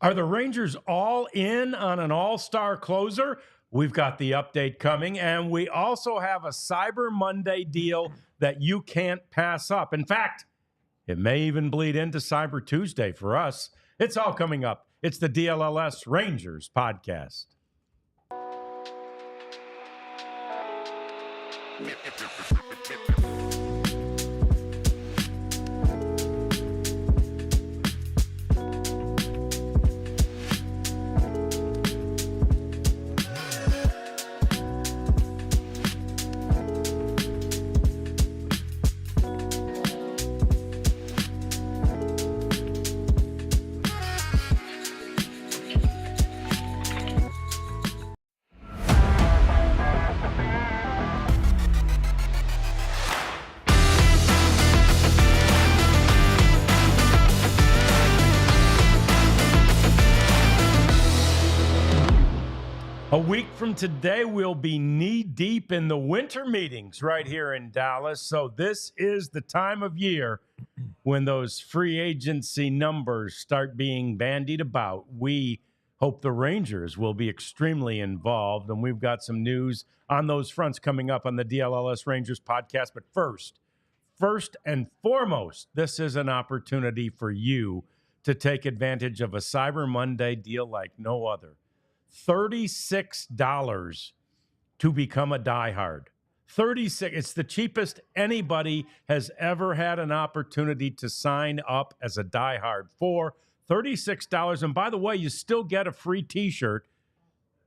Are the Rangers all in on an all-star closer? We've got the update coming, and we also have a Cyber Monday deal that you can't pass up. In fact, it may even bleed into Cyber Tuesday for us. It's all coming up. It's the DLLS Rangers podcast. A week from today, we'll be knee-deep in the winter meetings right here in Dallas. So this is the time of year when those free agency numbers start being bandied about. We hope the Rangers will be extremely involved, and we've got some news on those fronts coming up on the DLLS Rangers podcast. But first and foremost, this is an opportunity for you to take advantage of a Cyber Monday deal like no other. $36 to become a diehard. $36. It's the cheapest anybody has ever had an opportunity to sign up as a diehard for. $36. And by the way, you still get a free T-shirt.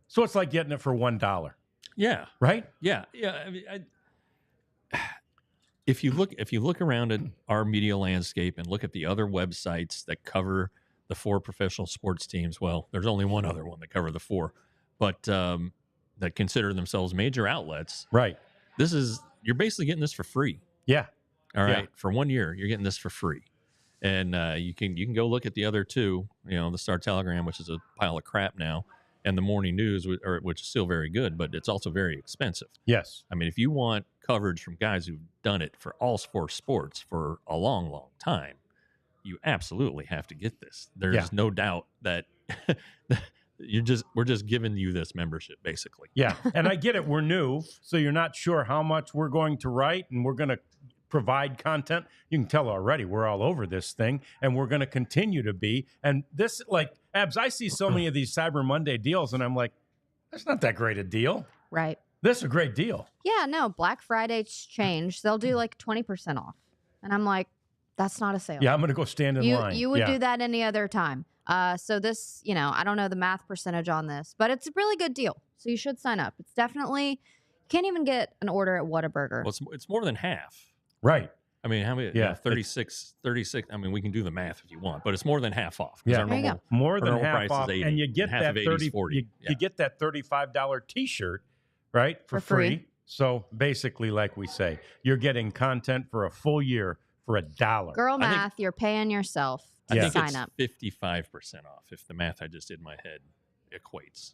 So it's like getting it for $1. Yeah. Right? Yeah. Yeah. I mean, if you look around at our media landscape and look at the other websites that cover the four professional sports teams, well, there's only one other one that cover the four, but that consider themselves major outlets. Right. You're basically getting this for free. Yeah. All right. Yeah. For 1 year, you're getting this for free. And you can go look at the other two, the Star Telegram, which is a pile of crap now, and the Morning News, which is still very good, but it's also very expensive. Yes. I mean, if you want coverage from guys who've done it for all four sports for a long, long time, you absolutely have to get this. There's no doubt that we're just giving you this membership, basically. Yeah. And I get it. We're new, so you're not sure how much we're going to write, and we're going to provide content. You can tell already we're all over this thing, and we're going to continue to be. And this, like, Abs, I see so many of these Cyber Monday deals, and I'm like, that's not that great a deal. Right. This is a great deal. Yeah, no, Black Friday's changed. They'll do like 20% off. And I'm like, that's not a sale. Yeah, I'm going to go stand in line. You would do that any other time. So this, I don't know the math percentage on this, but it's a really good deal. So you should sign up. It's definitely, can't even get an order at Whataburger. Well, it's more than half. Right. I mean, how many? Yeah, 36. I mean, we can do the math if you want, but it's more than half off. Yeah, there you go. More than half off, 80, and you get half that of 80 30. is 40. You get that $35 T-shirt, right, for free. So basically, like we say, you're getting content for a full year for $1. Girl math, you're paying yourself I to think sign up. 55% off if the math I just did in my head equates.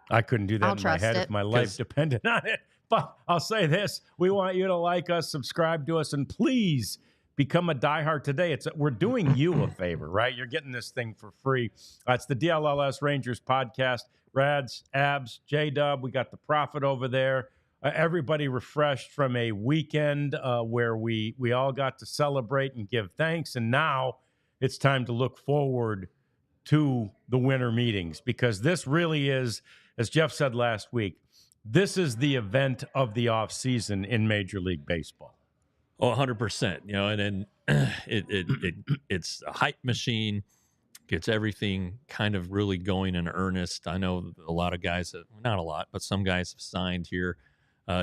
I couldn't do that I'll in my trust head it. if my life depended on it. But I'll say this. We want you to like us, subscribe to us, and please become a diehard today. We're doing you a favor, right? You're getting this thing for free. It's the DLLS Rangers podcast. Rads, Abs, J-Dub, we got the Prophet over there. Everybody refreshed from a weekend where we all got to celebrate and give thanks. And now it's time to look forward to the winter meetings, because this really is, as Jeff said last week, this is the event of the offseason in Major League Baseball. Oh, 100%. And then it's a hype machine, gets everything kind of really going in earnest. I know a lot of guys, not a lot, but some guys have signed here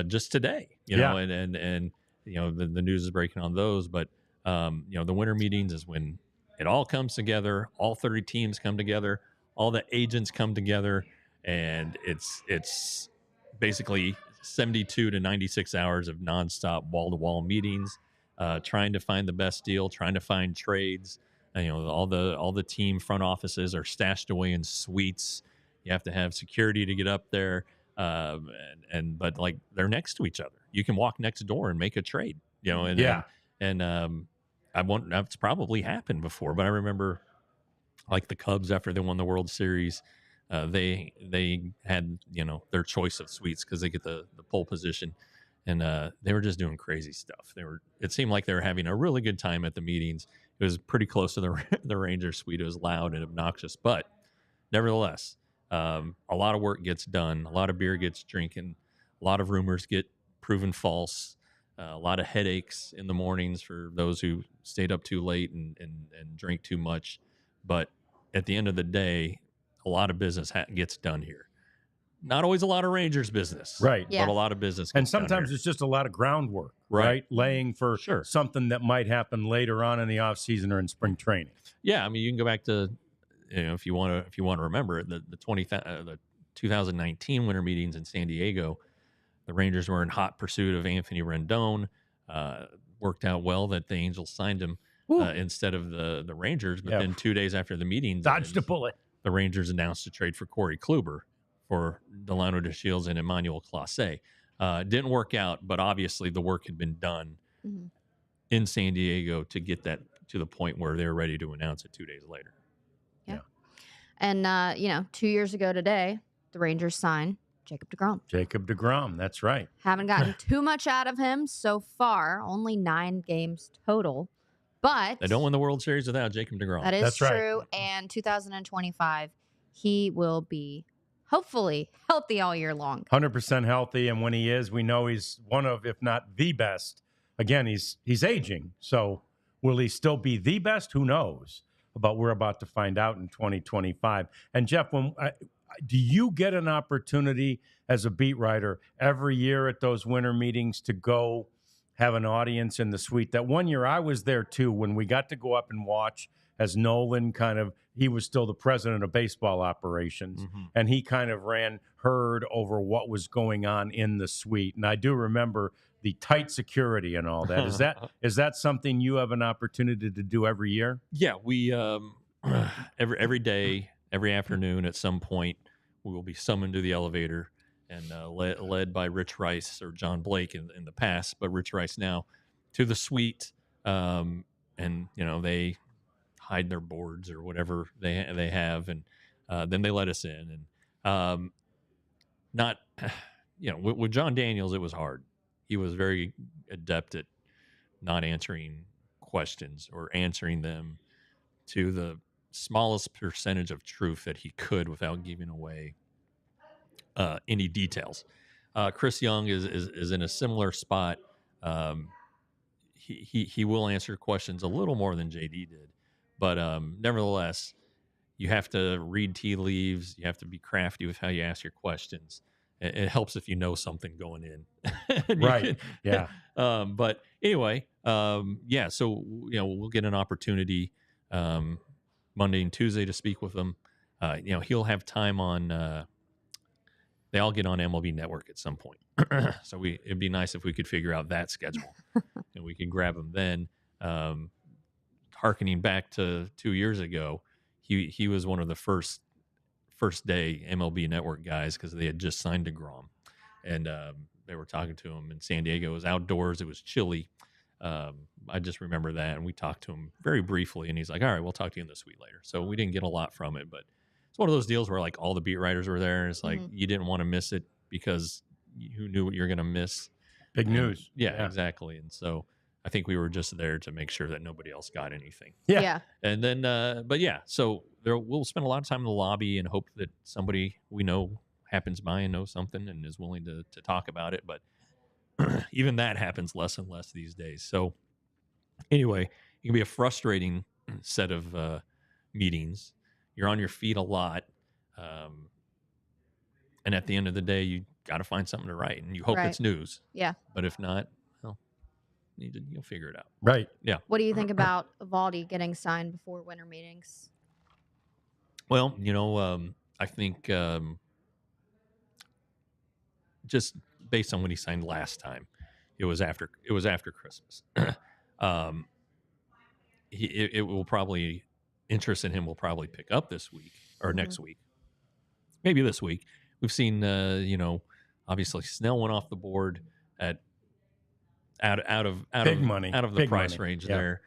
just today, and the news is breaking on those. But, the winter meetings is when it all comes together. All 30 teams come together. All the agents come together. And it's basically 72 to 96 hours of nonstop wall-to-wall meetings, trying to find the best deal, trying to find trades. All the team front offices are stashed away in suites. You have to have security to get up there. But like they're next to each other. You can walk next door and make a trade, That's probably happened before, but I remember like the Cubs after they won the World Series. They had, you know, their choice of suites because they get the pole position, and they were just doing crazy stuff. It seemed like they were having a really good time at the meetings. It was pretty close to the Rangers suite. It was loud and obnoxious, but nevertheless, a lot of work gets done, a lot of beer gets drinking, a lot of rumors get proven false, a lot of headaches in the mornings for those who stayed up too late and drank too much. But at the end of the day, a lot of business gets done here. Not always a lot of Rangers business, Right. Yeah. but a lot of business. And Gets done sometimes here. it's just a lot of groundwork, Right. right? Laying for Sure. something that might happen later on in the off season or in spring training. Yeah, I mean, you can go back to, you know, if you want to remember it, the 2019 winter meetings in San Diego, the Rangers were in hot pursuit of Anthony Rendon. Worked out well that the Angels signed him instead of the Rangers, but then 2 days after the meeting, Dodged a bullet. the Rangers announced a trade for Corey Kluber for Delano DeShields and Emmanuel Clase. Didn't work out, but obviously the work had been done in San Diego to get that to the point where they were ready to announce it 2 days later. And, 2 years ago today, the Rangers signed Jacob deGrom. Jacob deGrom, that's right. Haven't gotten too much out of him so far, only 9 games total. But They don't win the World Series without Jacob deGrom. that is That's right. true. And 2025, he will be hopefully healthy all year long. 100% healthy, and when he is, we know he's one of, if not the best. Again, he's aging, so will he still be the best? Who knows? But we're about to find out in 2025. And Jeff, do you get an opportunity as a beat writer every year at those winter meetings to go have an audience in the suite? That one year I was there too, when we got to go up and watch as Nolan he was still the president of baseball operations, and he kind of ran herd over what was going on in the suite. And I do remember the tight security and all that. Is that something you have an opportunity to do every year? Yeah, we every day, every afternoon at some point, we will be summoned to the elevator and led by Rich Rice or John Blake in the past, but Rich Rice now, to the suite, and they hide their boards or whatever they have, and then they let us in. And not, with John Daniels, it was hard. He was very adept at not answering questions or answering them to the smallest percentage of truth that he could without giving away any details. Chris Young is in a similar spot. He will answer questions a little more than JD did, but nevertheless, you have to read tea leaves. You have to be crafty with how you ask your questions. It helps if you know something going in. Right. Yeah. But anyway, so we'll get an opportunity Monday and Tuesday to speak with him. He'll have time on. They all get on MLB Network at some point, so it'd be nice if we could figure out that schedule and we can grab him then. Harkening back to 2 years ago, he was one of the first day MLB Network guys because they had just signed deGrom, and they were talking to him in San Diego. It was outdoors. It was chilly. I just remember that, and we talked to him very briefly, and he's like, all right, we'll talk to you in the suite later. So we didn't get a lot from it, but it's one of those deals where like all the beat writers were there. And it's like you didn't want to miss it because who knew what you're going to miss? Big news. Yeah, exactly. And so I think we were just there to make sure that nobody else got anything. Yeah. And then, so we'll spend a lot of time in the lobby and hope that somebody we know happens by and knows something and is willing to talk about it. But even that happens less and less these days. So anyway, it can be a frustrating set of meetings. You're on your feet a lot. And at the end of the day, you got to find something to write, and you hope it's news. Yeah. But if not, well, you'll figure it out. Right. Yeah. What do you think about Eovaldi getting signed before winter meetings? Well, I think just based on when he signed last time, it was after Christmas. It will probably interest in him will probably pick up this week or next week, maybe this week. We've seen, obviously Snell went off the board at out of Big money. out of the Big price money. range Yeah. there.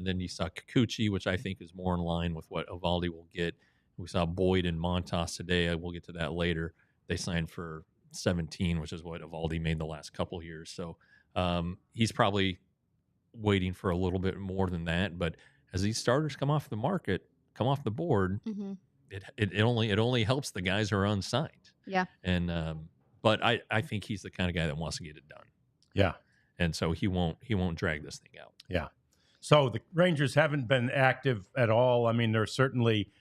Then you saw Kikuchi, which I think is more in line with what Evaldi will get. We saw Boyd and Montas today. We'll get to that later. They signed for 17, which is what Evaldi made the last couple of years. So he's probably waiting for a little bit more than that. But as these starters come off the board, it only helps the guys who are unsigned. Yeah. And but I think he's the kind of guy that wants to get it done. Yeah. And so he won't drag this thing out. Yeah. So the Rangers haven't been active at all. I mean, they're certainly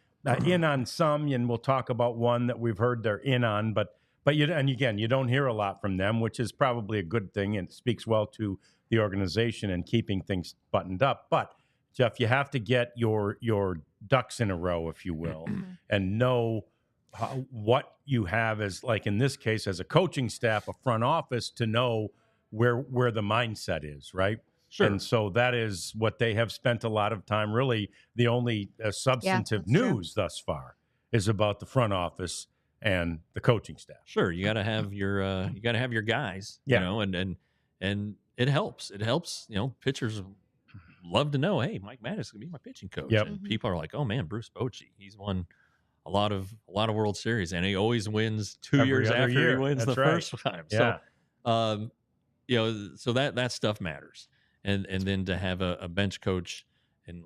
in on some, and we'll talk about one that we've heard they're in on, but you don't hear a lot from them, which is probably a good thing and speaks well to the organization and keeping things buttoned up. But Jeff, you have to get your ducks in a row, if you will, and know what you have as, like in this case, as a coaching staff, a front office, to know where the mindset is, right? Sure. And so that is what they have spent a lot of time. Really, the only substantive news thus far is about the front office and the coaching staff. Sure, you got to have your guys, you know, and it helps. It helps, you know, pitchers love to know, hey, Mike Maddox is going to be my pitching coach. Yep. And people are like, oh man, Bruce Bochy, he's won a lot of World Series, and he always wins Every years other after year. he wins That's the right. first time. Yeah. So, you know, so that stuff matters. And then to have a bench coach and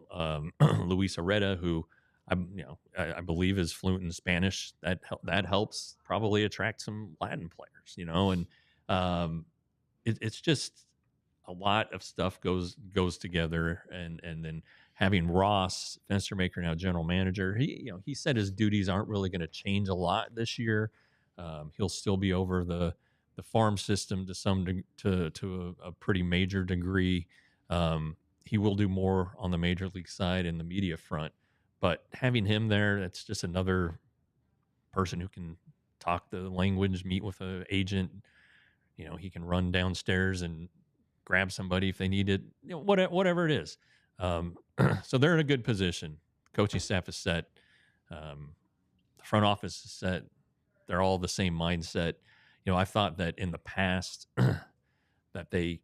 Luis Areta, who I believe is fluent in Spanish, that helps probably attract some Latin players, you know, and it's just a lot of stuff goes together, and then having Ross, fencer maker, now general manager, he said his duties aren't really going to change a lot this year. He'll still be over the farm system to a pretty major degree. He will do more on the major league side and the media front, but having him there, that's just another person who can talk the language, meet with an agent. You know, he can run downstairs and grab somebody if they need it, you know, whatever it is. So they're in a good position. Coaching staff is set. The front office is set. They're all the same mindset. You know, I thought that in the past that they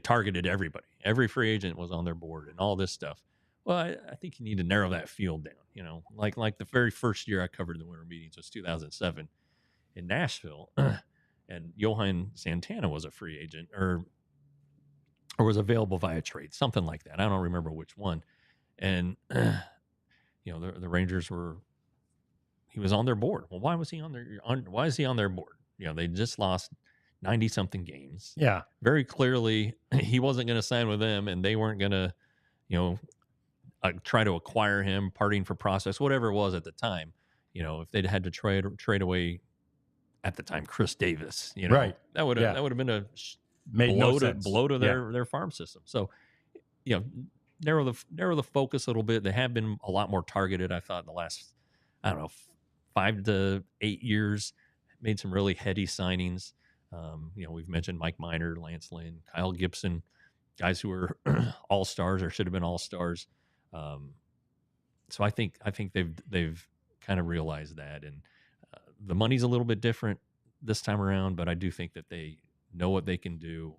targeted everybody. Every free agent was on their board and all this stuff. Well, I think you need to narrow that field down. You know, like the very first year I covered the winter meetings was 2007 in Nashville, and Johan Santana was a free agent or was available via trade, something like that. I don't remember which one. And you know, the Rangers he was on their board. Well, why is he on their board? You know, they just lost 90-something games. Yeah. Very clearly, he wasn't going to sign with them, and they weren't going to, you know, try to acquire him, parting for process, whatever it was at the time. You know, if they'd had to trade away at the time Chris Davis, you know, right, that would have been a blow to their farm system. So, you know, narrow the focus a little bit. They have been a lot more targeted, I thought, in the last, 5 to 8 years. Made some really heady signings. You know, we've mentioned Mike Minor, Lance Lynn, Kyle Gibson, guys who were all-stars or should have been all-stars. So I think they've kind of realized that, and the money's a little bit different this time around, but I do think that they know what they can do,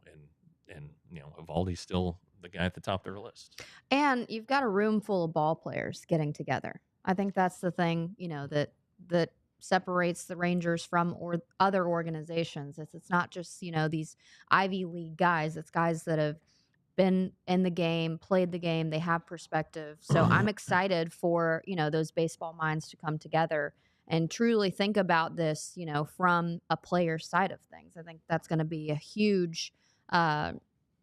and you know, Evaldi's still the guy at the top of their list. And you've got a room full of ball players getting together. I think that's the thing, you know, that separates the Rangers from other organizations. It's not just, you know, these Ivy League guys. It's guys that have been in the game, played the game. They have perspective. So I'm excited for, you know, those baseball minds to come together and truly think about this, you know, from a player side of things. I think that's going to be a huge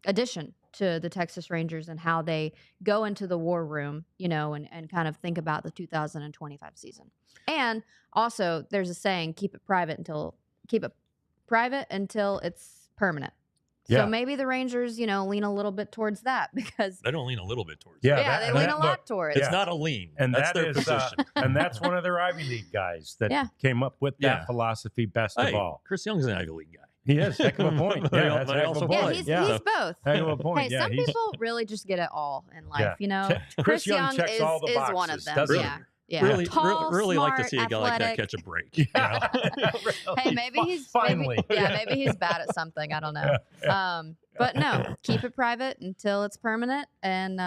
addition to the Texas Rangers and how they go into the war room, you know, and kind of think about the 2025 season. And also, there's a saying, keep it private until it's permanent. Yeah. So maybe the Rangers, you know, lean a little bit towards that, because they don't lean a little bit towards yeah, they lean a lot towards. It's not a lean, and that's their position. And that's one of their Ivy League guys that came up with that philosophy best of all. Chris Young's an Ivy League guy. He is. Heck of a point. Yeah, that's a heck of a point. He's both. Heck of a point. Hey, some people really just get it all in life, you know. Chris Young checks all the boxes, is one of them. doesn't he? Yeah. Yeah, really, tall, really like to smart, see a guy like that athletic. catch a break. You know? Hey, maybe he's finally. maybe he's bad at something. I don't know. But no, keep it private until it's permanent, and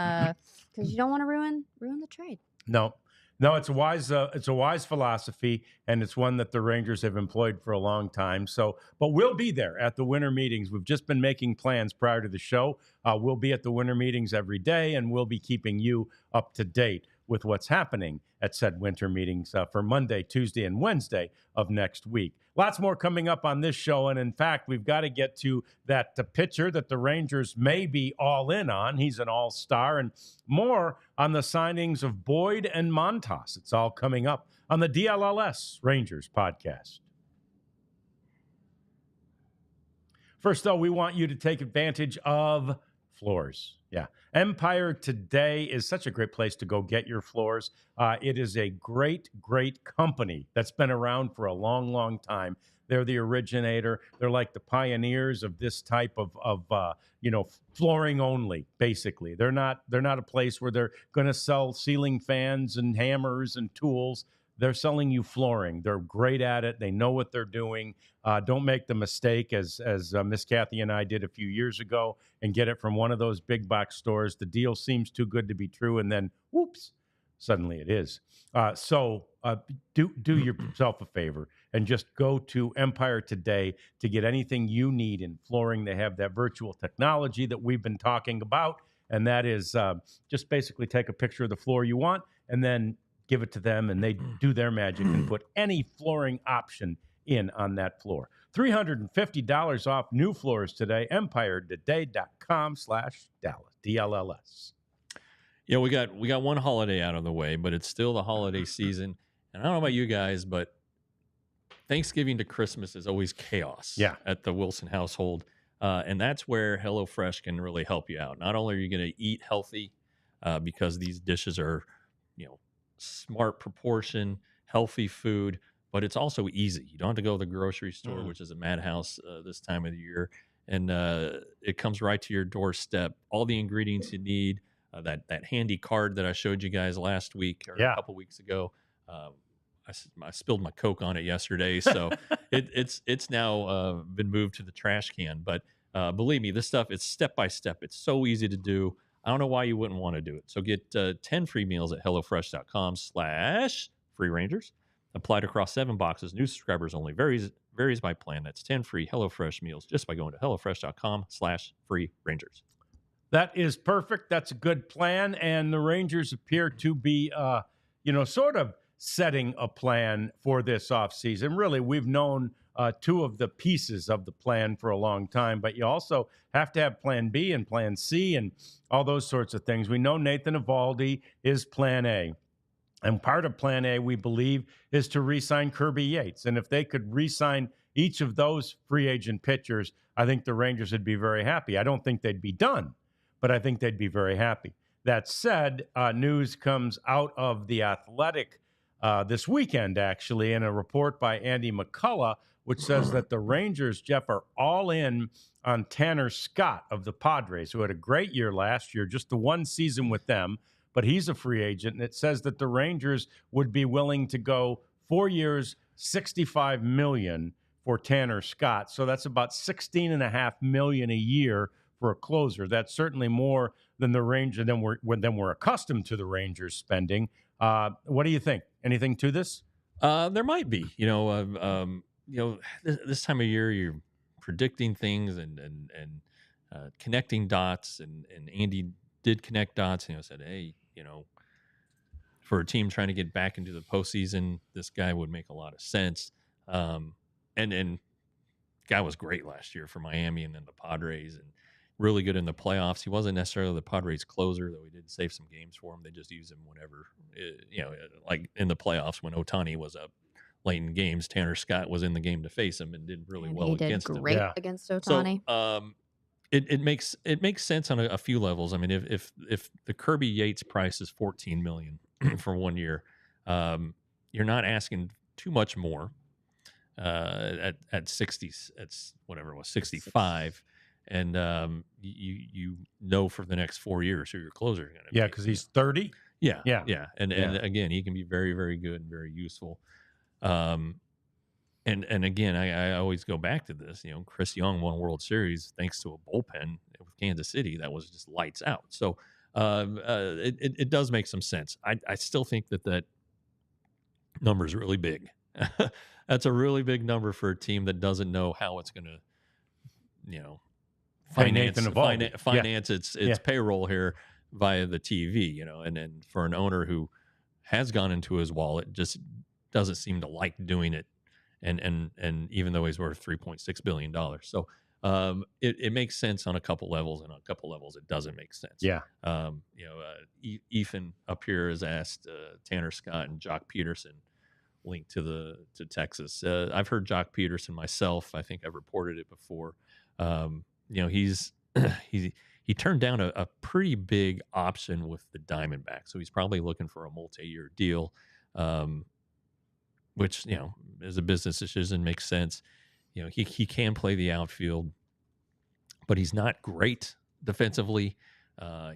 because you don't want to ruin the trade. No, it's a wise philosophy, and it's one that the Rangers have employed for a long time. So, but we'll be there at the winter meetings. We've just been making plans prior to the show. We'll be at the winter meetings every day, and we'll be keeping you up to date with what's happening at said winter meetings for Monday, Tuesday, and Wednesday of next week. Lots more coming up on this show. And in fact, we've got to get to that pitcher that the Rangers may be all in on. He's an all-star, and more on the signings of Boyd and Montas. It's all coming up on the DLLS Rangers podcast. First, though, we want you to take advantage of floors. Yeah. Empire Today is such a great place to go get your floors. It is a great, great company that's been around for a long, long time. They're the originator. They're like the pioneers of this type of flooring only, basically. They're not a place where they're going to sell ceiling fans and hammers and tools. They're selling you flooring. They're great at it. They know what they're doing. Don't make the mistake, as Miss Kathy and I did a few years ago, and get it from one of those big box stores. The deal seems too good to be true, and then, whoops, suddenly it is. So do yourself a favor and just go to Empire Today to get anything you need in flooring. They have that virtual technology that we've been talking about, and that is just basically take a picture of the floor you want and then give it to them, and they do their magic and put any flooring option in on that floor. $350 off new floors today. EmpireToday.com/Dallas. DLLS. Yeah, we got one holiday out of the way, but it's still the holiday season. And I don't know about you guys, but Thanksgiving to Christmas is always chaos at the Wilson household. And that's where HelloFresh can really help you out. Not only are you going to eat healthy because these dishes are, smart proportion, healthy food, but it's also easy. You don't have to go to the grocery store, which is a madhouse this time of the year. And it comes right to your doorstep. All the ingredients you need. That handy card that I showed you guys last week or a couple weeks ago. I spilled my Coke on it yesterday, so it's now been moved to the trash can. But believe me, this stuff, it's step by step. It's so easy to do. I don't know why you wouldn't want to do it. So get 10 free meals at HelloFresh.com/FreeRangers. Applied across 7 boxes. New subscribers only. Varies by plan. That's 10 free HelloFresh meals just by going to HelloFresh.com/FreeRangers. That is perfect. That's a good plan. And the Rangers appear to be, sort of setting a plan for this offseason. Really, we've known two of the pieces of the plan for a long time, but you also have to have plan B and plan C and all those sorts of things. We know Nathan Eovaldi is plan A. And part of plan A, we believe, is to re-sign Kirby Yates. And if they could re-sign each of those free agent pitchers, I think the Rangers would be very happy. I don't think they'd be done, but I think they'd be very happy. That said, news comes out of The Athletic this weekend, actually, in a report by Andy McCullough, which says that the Rangers, Jeff, are all in on Tanner Scott of the Padres, who had a great year last year, just the one season with them, but he's a free agent. And it says that the Rangers would be willing to go 4 years, $65 million for Tanner Scott. So that's about $16.5 million a year for a closer. That's certainly more than the Rangers than we're accustomed to the Rangers spending. What do you think? Anything to this? There might be. This time of year, you're predicting things and connecting dots, and Andy did connect dots. Said, hey, for a team trying to get back into the postseason, this guy would make a lot of sense. And guy was great last year for Miami and then the Padres, and really good in the playoffs. He wasn't necessarily the Padres closer, though he did save some games for him. They just use him whenever, like in the playoffs when Ohtani was up late in games, Tanner Scott was in the game to face him and did really well against him. He did great against Ohtani. So, it makes sense on a few levels. I mean, if the Kirby Yates price is $14 million for 1 year, you're not asking too much more. At 60, it's whatever it was, 65, and you know for the next 4 years who your closer is going to be. Yeah, because he's 30. Yeah, Yeah. yeah, and again, he can be very, very good and very useful. Um, and again, I always go back to this. You know, Chris Young won a World Series thanks to a bullpen with Kansas City that was just lights out. So it does make some sense. I still think that number is really big. That's a really big number for a team that doesn't know how it's going to, you know, Hey, Nathan Eovaldi. finance its payroll here via the TV. You know, and then for an owner who has gone into his wallet, just doesn't seem to like doing it. And even though he's worth $3.6 billion. So it makes sense on a couple levels, and on a couple levels it doesn't make sense. Yeah. Ethan up here has asked Tanner Scott and Jock Peterson linked to Texas. I've heard Jock Peterson myself. I think I've reported it before. He's he turned down a pretty big option with the Diamondbacks, so he's probably looking for a multi-year deal. Which, you know, as a business decision makes sense. You know, he can play the outfield, but he's not great defensively.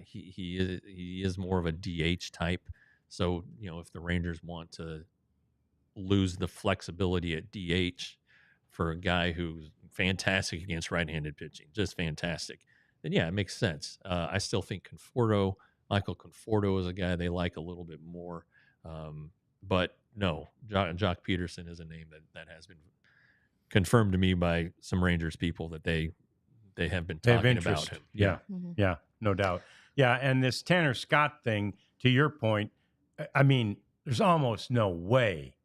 He is more of a DH type. So, you know, if the Rangers want to lose the flexibility at DH for a guy who's fantastic against right-handed pitching, just fantastic, then yeah, it makes sense. I still think Michael Conforto is a guy they like a little bit more. But no, Jock Peterson is a name that has been confirmed to me by some Rangers people that they have been talking about him. Yeah. Mhm. Yeah, no doubt. Yeah, and this Tanner Scott thing, to your point, I mean, there's almost no way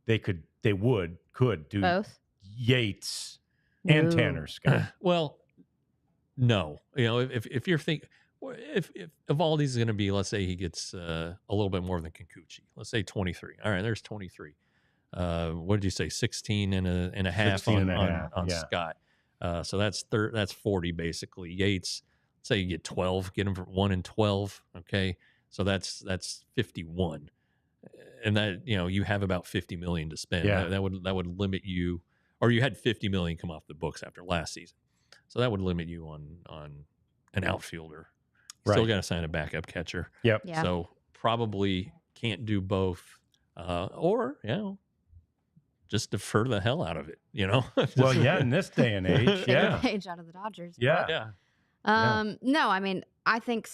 they could do Both? Yates and No. Tanner Scott. Well, no, you know, if you're thinking, if Eovaldi's is going to be, let's say he gets a little bit more than Kikuchi, let's say 23. All right, there's 23. What did you say? 16 and a half 16 on, and a half, on yeah. Scott. So that's 40 basically. Yates, say you get 12, get him for 1 and 12. Okay, so that's 51, and that, you know, you have about 50 million to spend. Yeah. That would limit you, or you had 50 million come off the books after last season, so that would limit you on an outfielder. Still Right. got to sign a backup catcher. Yep. Yeah. So probably can't do both, or, you know, just defer the hell out of it, you know? Well, yeah, in this day and age, Take yeah. a page out of the Dodgers. Yeah. Yeah. No, I mean, I think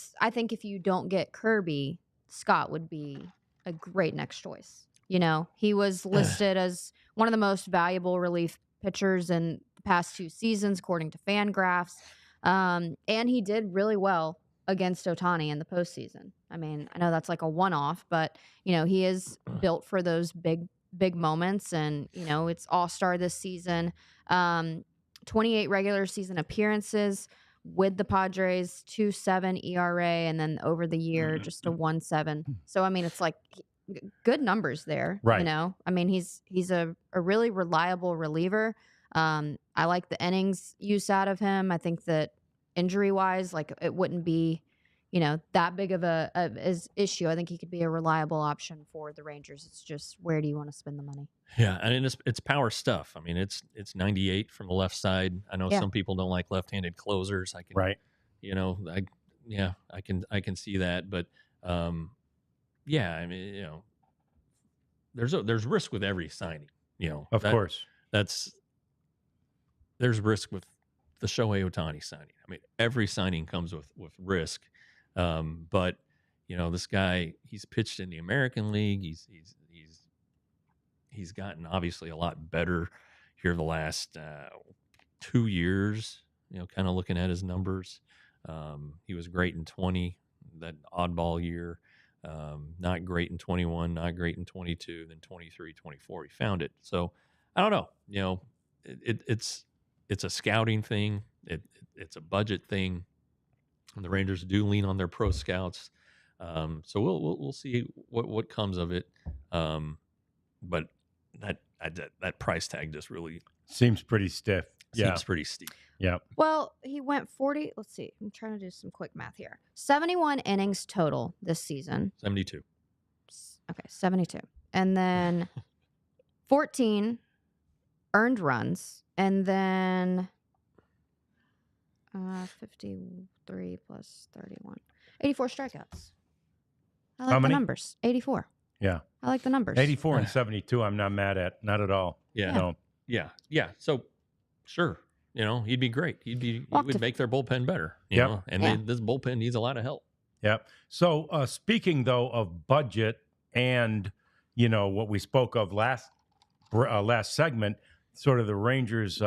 if you don't get Kirby, Scott would be a great next choice. You know, he was listed as one of the most valuable relief pitchers in the past 2 seasons, according to Fangraphs. And he did really well against Ohtani in the postseason. I mean, I know that's like a one-off, but, you know, he is built for those big moments. And, you know, it's all-star this season. 28 regular season appearances with the Padres, 2.7 ERA, and then over the year, just a 1.7. So, I mean, it's like good numbers there. Right. You know, I mean, he's a really reliable reliever. I like the innings use out of him. I think that injury wise, like, it wouldn't be, you know, that big of a issue. I think he could be a reliable option for the Rangers. It's just, where do you want to spend the money? Yeah, I mean, it's power stuff. I mean, it's 98 from the left side. I know some people don't like left-handed closers. I can, Right. you know, I can see that, but yeah, I mean, you know, there's risk with every signing. You know, Of course. There's risk with the Shohei Ohtani signing. I mean, every signing comes with risk. But, you know, this guy, he's pitched in the American League. He's gotten obviously a lot better here the last 2 years, you know, kind of looking at his numbers. He was great in 20, that oddball year. Not great in 21, not great in 22, then 23, 24, he found it. So I don't know, you know, it's a scouting thing. It's a budget thing. And the Rangers do lean on their pro scouts. So we'll see what comes of it. But that price tag just really Seems pretty stiff. seems pretty steep. Yeah. Well, he went 40. Let's see. I'm trying to do some quick math here. 71 innings total this season. 72. Okay, 72. And then 14 earned runs. And then 53 plus 31. 84 strikeouts. I How like the many? numbers. 84. Yeah. I like the numbers. 84 and 72, I'm not mad at. Not at all. Yeah. No. Yeah. So, sure, he'd be great. He would make their bullpen better. You Yep. know, and Yeah. this bullpen needs a lot of help. Yep. So speaking though of budget and what we spoke of last segment, sort of the Rangers'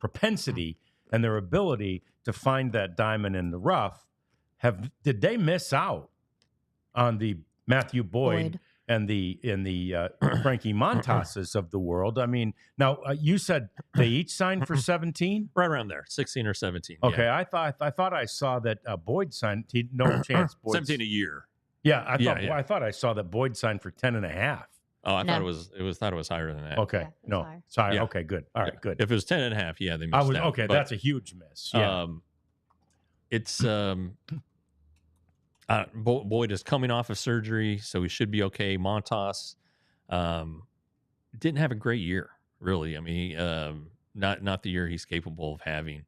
propensity and their ability to find that diamond in the rough, did they miss out on the Matthew Boyd. And the Frankie Montazes of the world? I mean, now you said they each signed for 17, Right around there, 16 or 17. Okay, Yeah. I thought I saw that Boyd signed. No chance. Boyd 17 a year. Yeah, Yeah. I thought I saw that Boyd signed for 10 and a half. Oh, I thought No. it was higher than that. Okay, Yeah, it's no, higher. sorry. Yeah. Okay, good. All right, good. If it was 10 and a half, yeah, they missed I was out. okay. But, That's a huge miss. Yeah, it's Boyd is coming off of surgery, so he should be okay. Montas didn't have a great year, really. I mean, not the year he's capable of having.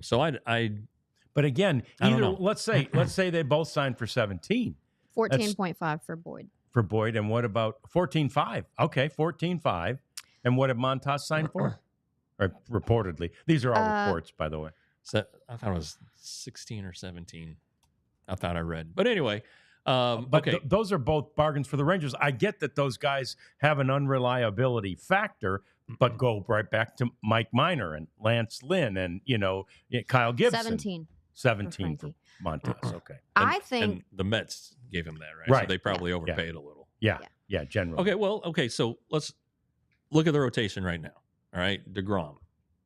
So but again, I don't know. let's say they both signed for 17 14.5 for Boyd. for Boyd, and what about 14.5? Okay, 14.5, and what did Montas sign for? Or reportedly, these are all reports, by the way. So I thought it was 16 or 17. I thought I read, but anyway. But okay. Those are both bargains for the Rangers. I get that those guys have an unreliability factor, but go right back to Mike Minor and Lance Lynn and Kyle Gibson. 17 for Montas. Okay. I think and the Mets gave him that, right? Right. So they probably overpaid a little. Yeah, generally. Okay. So let's look at the rotation right now. All right, DeGrom.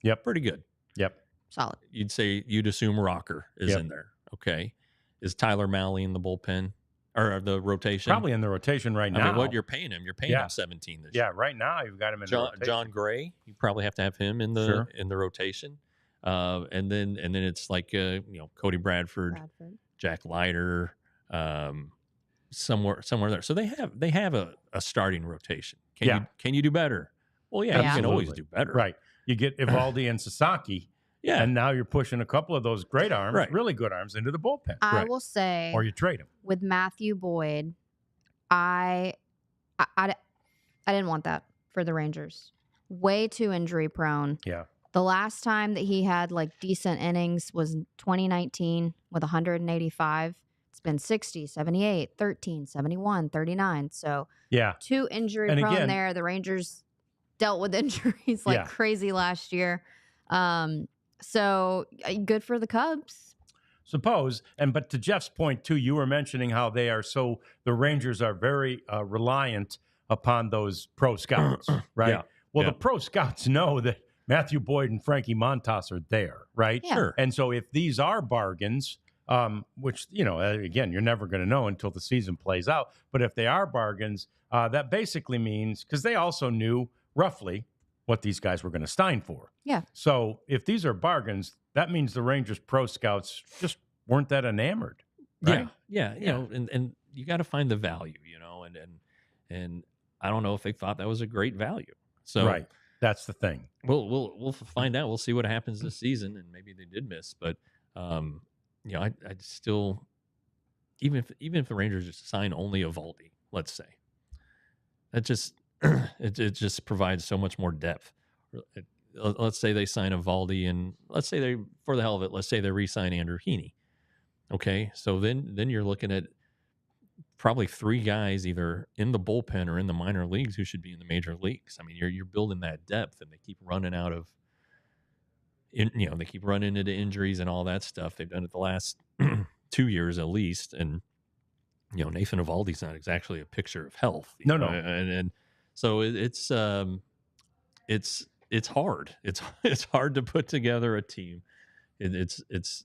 Yep. Pretty good. Yep. solid. You'd assume Rocker is Yep. in there. Okay. Is Tyler Malley in the bullpen or the rotation? Probably in the rotation right now. I mean, what you're paying him? You're paying him 17 this year. Yeah, right now you've got him in the rotation. John Gray, you probably have to have him in the rotation. And then it's like Cody Bradford, Jack Leiter, somewhere there. So they have a starting rotation. Can you do better? Well, yeah, you can always do better. Right. You get Evaldi and Sasaki. Yeah. And now you're pushing a couple of those great arms, Right. really good arms, into the bullpen. I will say, Or you trade him. with Matthew Boyd, I didn't want that for the Rangers. Way too injury prone. Yeah. The last time that he had like decent innings was 2019 with 185. It's been 60, 78, 13, 71, 39. So Yeah. too injury And prone again- there. The Rangers dealt with injuries like crazy last year. So good for the Cubs. Suppose, but to Jeff's point too, you were mentioning how the Rangers are very reliant upon those pro scouts, right? Yeah. Well, Yeah. the pro scouts know that Matthew Boyd and Frankie Montas are there, right? Yeah. Sure. And so if these are bargains, which, again, you're never going to know until the season plays out, but if they are bargains, that basically means, because they also knew roughly what these guys were going to sign for. Yeah. So if these are bargains, that means the Rangers pro scouts just weren't that enamored. Right? Yeah. And you got to find the value, and I don't know if they thought that was a great value. So Right. That's the thing. we'll find out. We'll see what happens this season, and maybe they did miss, but I still, even if the Rangers just sign only Evaldi, let's say, that just it just provides so much more depth. Let's say they sign Evaldi, and let's say they, for the hell of it, let's say they re-sign Andrew Heaney. Okay, so then you're looking at probably three guys either in the bullpen or in the minor leagues who should be in the major leagues. I mean, you're building that depth, and they keep running out of, they keep running into injuries and all that stuff. They've done it the last 2 years at least, and Nathan Evaldi's not exactly a picture of health. No. And so it's hard. It's hard to put together a team. It's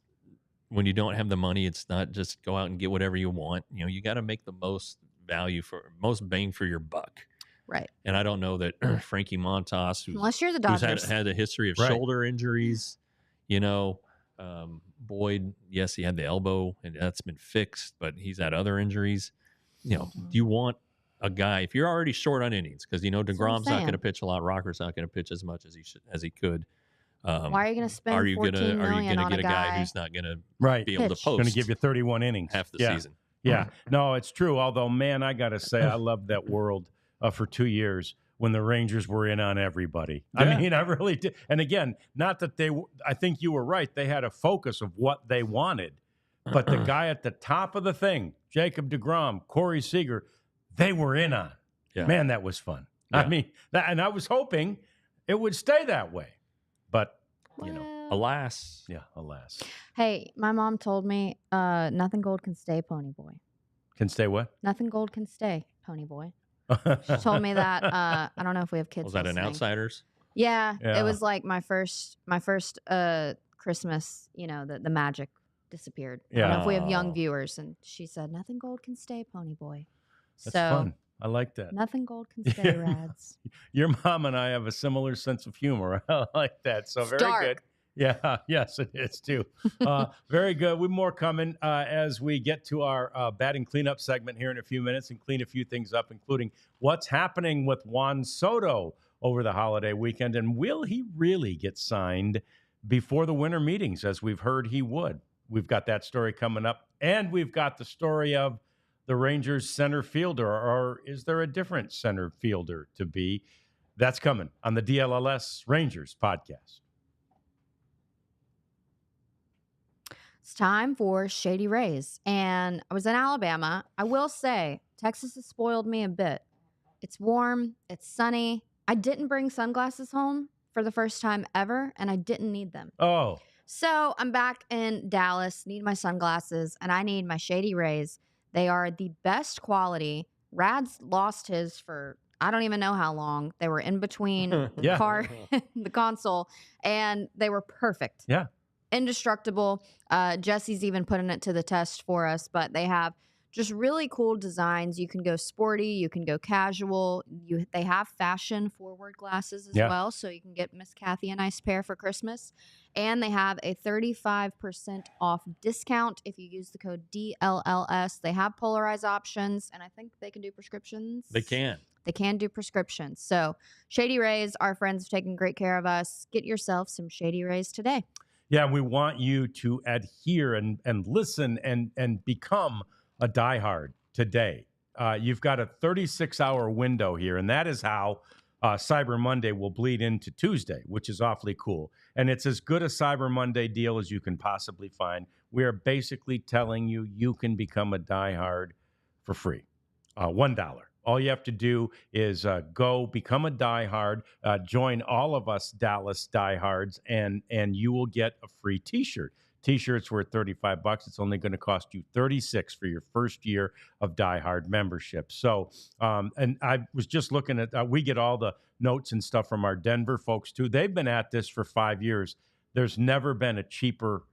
when you don't have the money, it's not just go out and get whatever you want. You got to make the most bang for your buck. Right. And I don't know that Frankie Montas, Unless you're the who's Dodgers. had a history of Right. shoulder injuries, Boyd, yes, he had the elbow and that's been fixed, but he's had other injuries. Do you want a guy, if you're already short on innings, because what I'm DeGrom's not going to saying. pitch a lot, Rocker's not going to pitch as much as he could. Why are you going to spend Are you $14 million gonna on get a a guy guy who's not going to Right. be able to Pitch. post Going to give you 31 innings. half the Yeah. season? Yeah. No, it's true. Although, man, I got to say, I loved that world for 2 years when the Rangers were in on everybody. I Yeah. mean, I really did. And again, not that I think you were right. They had a focus of what they wanted. But the guy at the top of the thing, Jacob deGrom, Corey Seager, they were in on. Yeah. Man, that was fun. Yeah. I mean, and I was hoping it would stay that way. But, you know, Alas. yeah, alas. Hey, my mom told me nothing gold can stay, Pony Boy. Can stay what? Nothing gold can stay, Pony Boy. She told me that. I don't know if we have kids. Was that listening. an Outsiders? Yeah, Yeah. it was like my first Christmas. You know, the magic disappeared. I don't know if we have young Oh. viewers, and she said nothing gold can stay, Pony Boy. That's so fun. I like that. nothing gold can stay, Rads. Your mom and I have a similar sense of humor. I like that. So It's very dark. good. Yeah, yes, it is too. Very good. We have more coming as we get to our batting cleanup segment here in a few minutes and clean a few things up, including what's happening with Juan Soto over the holiday weekend. And will he really get signed before the winter meetings, as we've heard he would? We've got that story coming up. And we've got the story of the Rangers center fielder, or is there a different center fielder to be? That's coming on the DLLS Rangers podcast. It's time for Shady Rays. And I was in Alabama. I will say, Texas has spoiled me a bit. It's warm. It's sunny. I didn't bring sunglasses home for the first time ever, and I didn't need them. Oh, So I'm back in Dallas, need my sunglasses, and I need my Shady Rays. They are the best quality. Rad's lost his for I don't even know how long. They were in between the Yeah. car and the console, and they were perfect. Yeah. Indestructible. Jesse's even putting it to the test for us, but they have just really cool designs. You can go sporty, you can go casual. They have fashion forward glasses as Yeah. well, so you can get Miss Kathy a nice pair for Christmas. And they have a 35% off discount if you use the code DLLS. They have polarized options, and I think they can do prescriptions. They can. They can do prescriptions. So Shady Rays, our friends have taken great care of us. Get yourself some Shady Rays today. yeah. We want you to adhere and listen and become a diehard today. You've got a 36-hour window here, and that is how Cyber Monday will bleed into Tuesday, which is awfully cool. And it's as good a Cyber Monday deal as you can possibly find. We are basically telling you you can become a diehard for free. $1. All you have to do is go become a diehard, join all of us Dallas diehards, and you will get a free T-shirt. T-shirts worth $35. It's only going to cost you $36 for your first year of diehard membership. So, and I was just looking at, we get all the notes and stuff from our Denver folks too. They've been at this for 5 years. There's never been a cheaper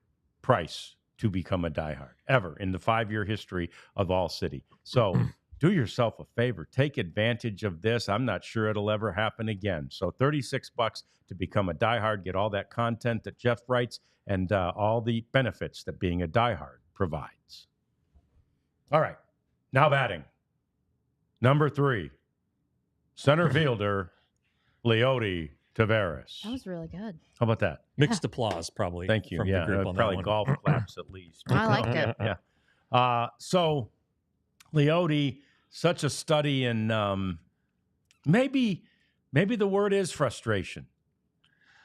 price to become a diehard ever in the 5-year history of ALLCITY. So do yourself a favor. Take advantage of this. I'm not sure it'll ever happen again. So $36 to become a diehard, get all that content that Jeff writes, and all the benefits that being a diehard provides. All right, now batting. Number 3, center fielder, Leody Taveras. That was really good. How about that? Mixed applause, probably. Thank you. From Yeah, the group on probably that one. golf claps at least. I liked it. Yeah. So Leody, such a study in maybe the word is frustration.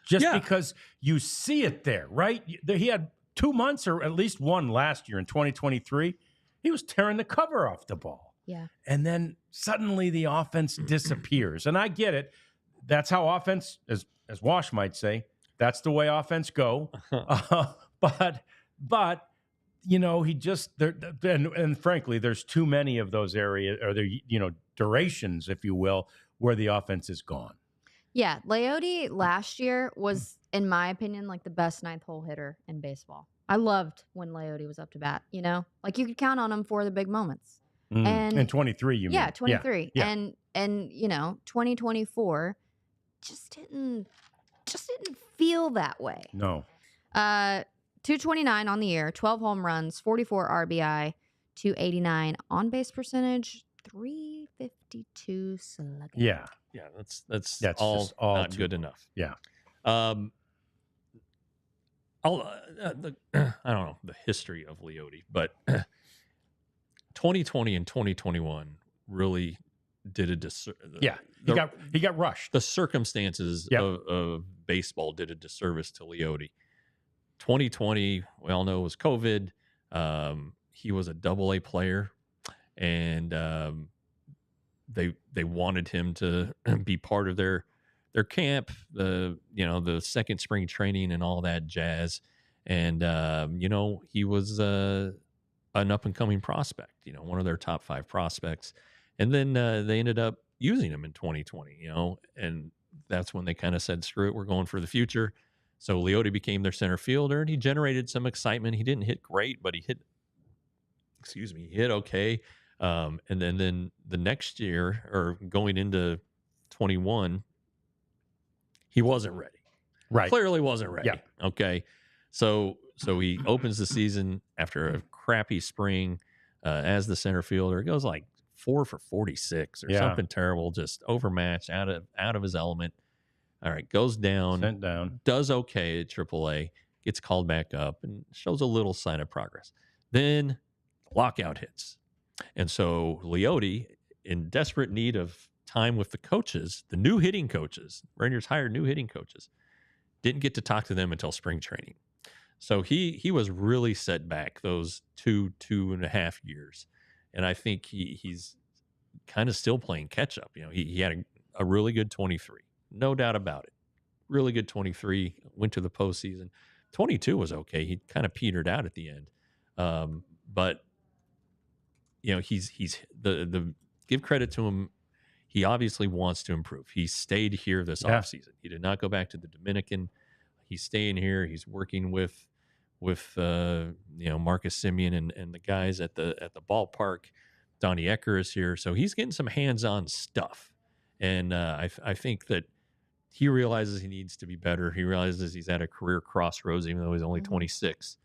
Just Yeah. because you see it there, right? He had 2 months or at least one last year in 2023. He was tearing the cover off the ball. Yeah. And then suddenly the offense disappears. And I get it. That's how offense, as Wash might say, that's the way offense go. But you know, he just there, and frankly, there's too many of those areas, or there, you know, durations, if you will, where the offense is gone. Yeah, Leody last year was, in my opinion, like the best ninth hole hitter in baseball. I loved when Leody was up to bat, you know? Like you could count on him for the big moments. And in 23, you mean? Yeah, 23. Yeah. And you know, 2024 just didn't feel that way. No. 229 on the year, 12 home runs, 44 RBI, 289 on base percentage, 352 slugging. Yeah. Yeah, that's That's all, just all not too- good enough. Yeah. I don't know the history of Leody, but 2020 and 2021 really did a Yeah, he got rushed. The circumstances of baseball did a disservice to Leote. 2020, we all know, was COVID. He was a AA player, and they wanted him to be part of their camp, the second spring training and all that jazz. And he was an up and coming prospect, one of their top 5 prospects. And then they ended up using him in 2020, and that's when they kind of said, screw it, we're going for the future. So Leote became their center fielder, and he generated some excitement. He didn't hit great, but he hit okay. And then the next year, or going into 21, he wasn't ready. Right. Clearly wasn't ready. Yeah. Okay. So he opens the season after a crappy spring as the center fielder. It goes like 4 for 46 or something terrible, just overmatched, out of his element. All right, goes down, sent down, does okay at AAA, gets called back up, and shows a little sign of progress. Then lockout hits. And so Leote, in desperate need of time with the coaches, the new hitting coaches, Rangers hired new hitting coaches, didn't get to talk to them until spring training. So he was really set back those 2.5 years. And I think he's kind of still playing catch up. He had a really good 23. No doubt about it. Really good 23, went to the postseason. 22 was okay. He kind of petered out at the end. But he's the give credit to him. He obviously wants to improve. He stayed here this offseason. He did not go back to the Dominican. He's staying here. He's working with Marcus Semien and the guys at the ballpark. Donnie Ecker is here. So he's getting some hands-on stuff. And I think that he realizes he needs to be better. He realizes he's at a career crossroads, even though he's only 26.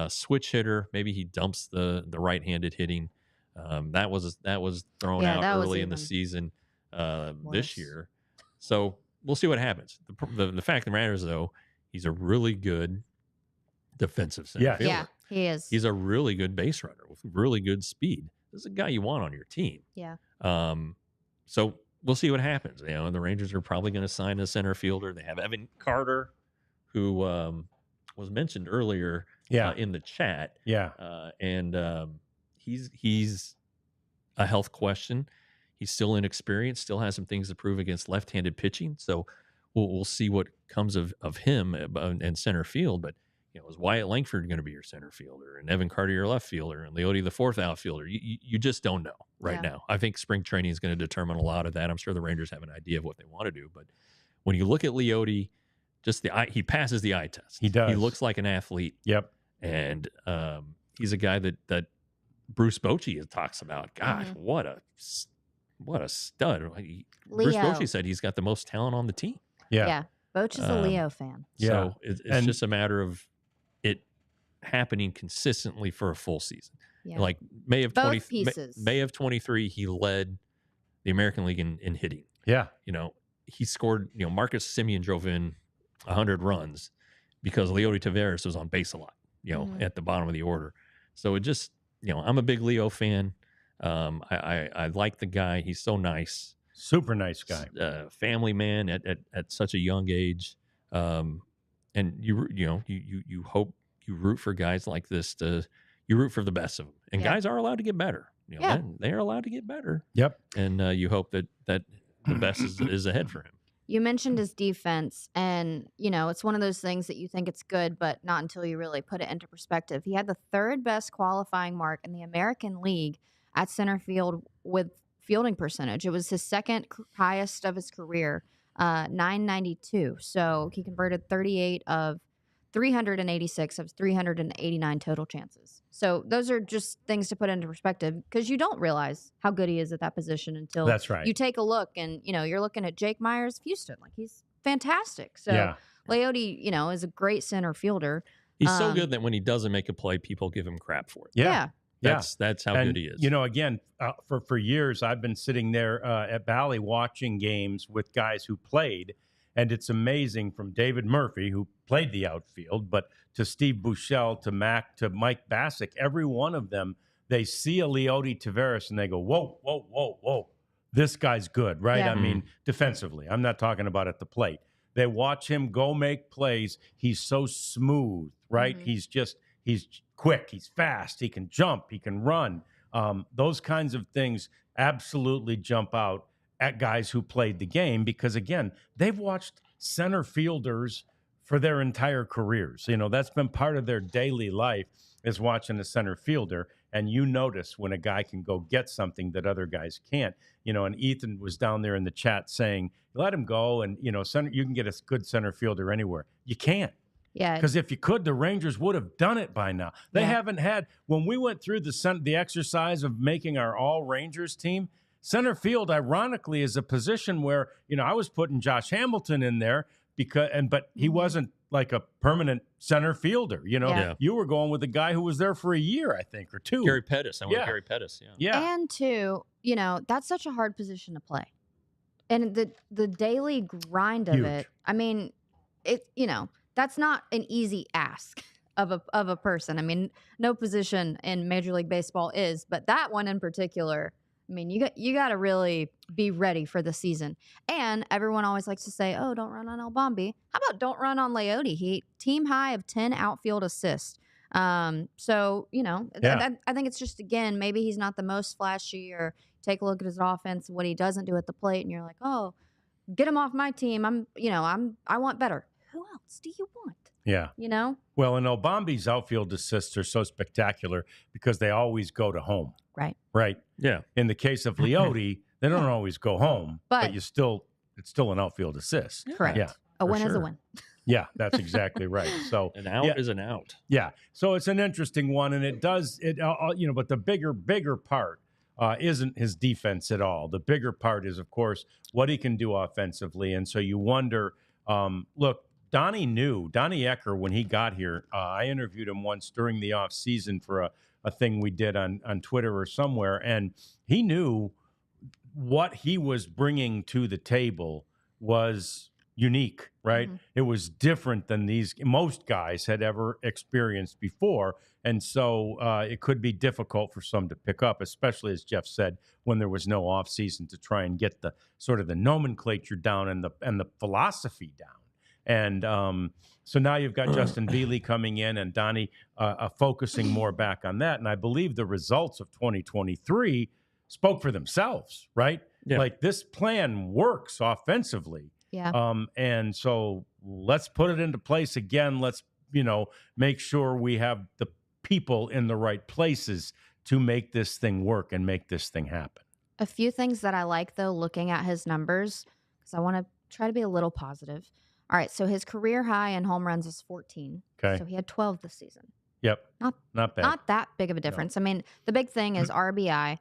Switch hitter. Maybe he dumps the right-handed hitting. That was thrown out early in the season this year. So we'll see what happens. The fact of the matter is, though, he's a really good defensive center fielder. Yeah, he is. He's a really good base runner with really good speed. This is a guy you want on your team. Yeah. So we'll see what happens. And the Rangers are probably going to sign a center fielder. They have Evan Carter, who was mentioned earlier in the chat. Yeah. He's a health question. He's still inexperienced, still has some things to prove against left-handed pitching. So we'll see what comes of him and center field. But is Wyatt Langford going to be your center fielder, and Evan Carter your left fielder, and Leote the fourth outfielder? You just don't know now. I think spring training is going to determine a lot of that. I'm sure the Rangers have an idea of what they want to do, but when you look at Leote, just he passes the eye test. He does. He looks like an athlete. Yep. And he's a guy that Bruce Bochy talks about. Gosh, what a stud! Bruce Bochy said he's got the most talent on the team. Yeah. Boch is a Leo fan. So it's just a matter of it happening consistently for a full season. Yeah. Like May of 23, he led the American League in hitting. Yeah. He scored, Marcus Semien drove in 100 runs because Leote Taveras was on base a lot, at the bottom of the order. So it just, I'm a big Leo fan. I like the guy. He's so nice. Super nice guy. Family man at such a young age. And you hope, you root for guys like this you root for the best of them. And guys are allowed to get better. They are allowed to get better. Yep. And you hope that the best is ahead for him. You mentioned his defense, and, it's one of those things that you think it's good, but not until you really put it into perspective. He had the 3rd best qualifying mark in the American League at center field with fielding percentage. It was his 2nd highest of his career, 992. So he converted 38 of 386 of 389 total chances. So those are just things to put into perspective, because you don't realize how good he is at that position until you take a look, and you're looking at Jake Myers of Houston. Like, he's fantastic. So Leote, is a great center fielder. He's so good that when he doesn't make a play, people give him crap for it. Yeah. That's how good he is. Again, for years, I've been sitting there at Bally watching games with guys who played, and it's amazing, from David Murphy, who played the outfield, but to Steve Buechele, to Mike Bassick, every one of them they see a Leody Taveras and they go, whoa, whoa, whoa, whoa. This guy's good, right? Yeah. I mean, defensively. I'm not talking about at the plate. They watch him go make plays. He's so smooth, right? Mhm. He's quick. He's fast. He can jump. He can run. Those kinds of things absolutely jump out at guys who played the game because, again, they've watched center fielders for their entire careers. You know, that's been part of their daily life is watching a center fielder. And you notice when a guy can go get something that other guys can't. You know, and Ethan was down there in the chat saying, let him go. And, you know, you can get a good center fielder anywhere. You can't. Yeah. Because if you could, the Rangers would have done it by now. They Yeah. haven't had, when we went through the exercise of making our all Rangers team, center field, ironically, is a position where, you know, I was putting Josh Hamilton in there but he wasn't like a permanent center fielder. You know, Yeah. you were going with a guy who was there for a year, I think, or two. Gary Pettis. I went Yeah. Gary Pettis. Yeah. Yeah. And two, you know, that's such a hard position to play. And the daily grind of Huge. it, I mean, you know, that's not an easy ask of a person. I mean, no position in Major League Baseball is, but that one in particular, I mean, you got to really be ready for the season. And everyone always likes to say, "Oh, don't run on Albombi." How about don't run on Leody? He team high of 10 outfield assists. So, you know, Yeah. I think it's just, again, maybe he's not the most flashy, or take a look at his offense, what he doesn't do at the plate, and you're like, "Oh, get him off my team. I want better." Who else do you want? Yeah. You know? Well, and Obambi's outfield assists are so spectacular because they always go to home. Right. Right. Yeah. In the case of Leody, they don't always go home, but it's still an outfield assist. Correct. Yeah. A for win is a sure. win. Yeah, that's exactly right. So An out is an out. yeah, so it's an interesting one, and but the bigger part isn't his defense at all. The bigger part is, of course, what he can do offensively, and so you wonder. Look, Donnie Ecker when he got here. I interviewed him once during the off season for a thing we did on Twitter or somewhere, and he knew what he was bringing to the table was unique, right? Mhm. It was different than most guys had ever experienced before. And so it could be difficult for some to pick up, especially, as Jeff said, when there was no off season to try and get the sort of the nomenclature down and the philosophy down. And so now you've got Justin Veely coming in and Donnie focusing more back on that. And I believe the results of 2023 spoke for themselves, right? Yeah. Like this plan works offensively. Yeah. And so let's put it into place again. Let's, make sure we have the people in the right places to make this thing work and make this thing happen. A few things that I like, though, looking at his numbers, because I want to try to be a little positive. All right, so his career high in home runs is 14. Okay. So he had 12 this season. Yep. Not bad. Not that big of a difference. I mean, the big thing is RBI,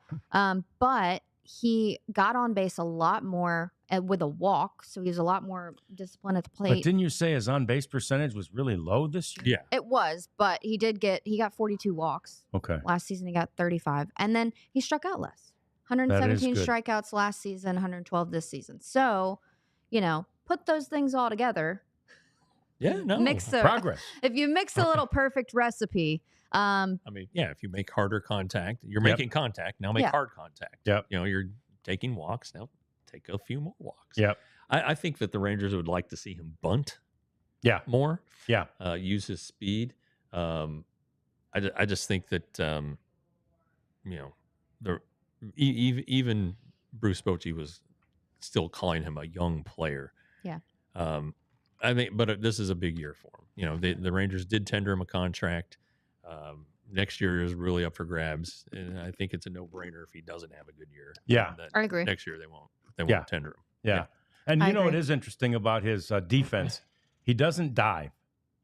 but he got on base a lot more with a walk, so he was a lot more disciplined at the plate. But didn't you say his on-base percentage was really low this year? Yeah. It was, but he got 42 walks. Okay. Last season he got 35, and then he struck out less. 117 good. strikeouts last season, 112 this season. So, put those things all together. Yeah, no. Progress. If you mix a little perfect recipe, I mean, yeah, if you make harder contact, you're Yep. making contact. Now make Yeah. hard contact. Yep. You're taking walks. Now take a few more walks. Yep. I think that the Rangers would like to see him bunt Yeah. more, Yeah. use his speed. I just think that, even Bruce Bochy was still calling him a young player. Yeah. I think, but this is a big year for him. The Rangers did tender him a contract. Next year is really up for grabs, and I think it's a no-brainer if he doesn't have a good year. Yeah. that I agree. Next year they won't Yeah. tender him. Yeah. And I what agree. is interesting about his defense? He doesn't dive.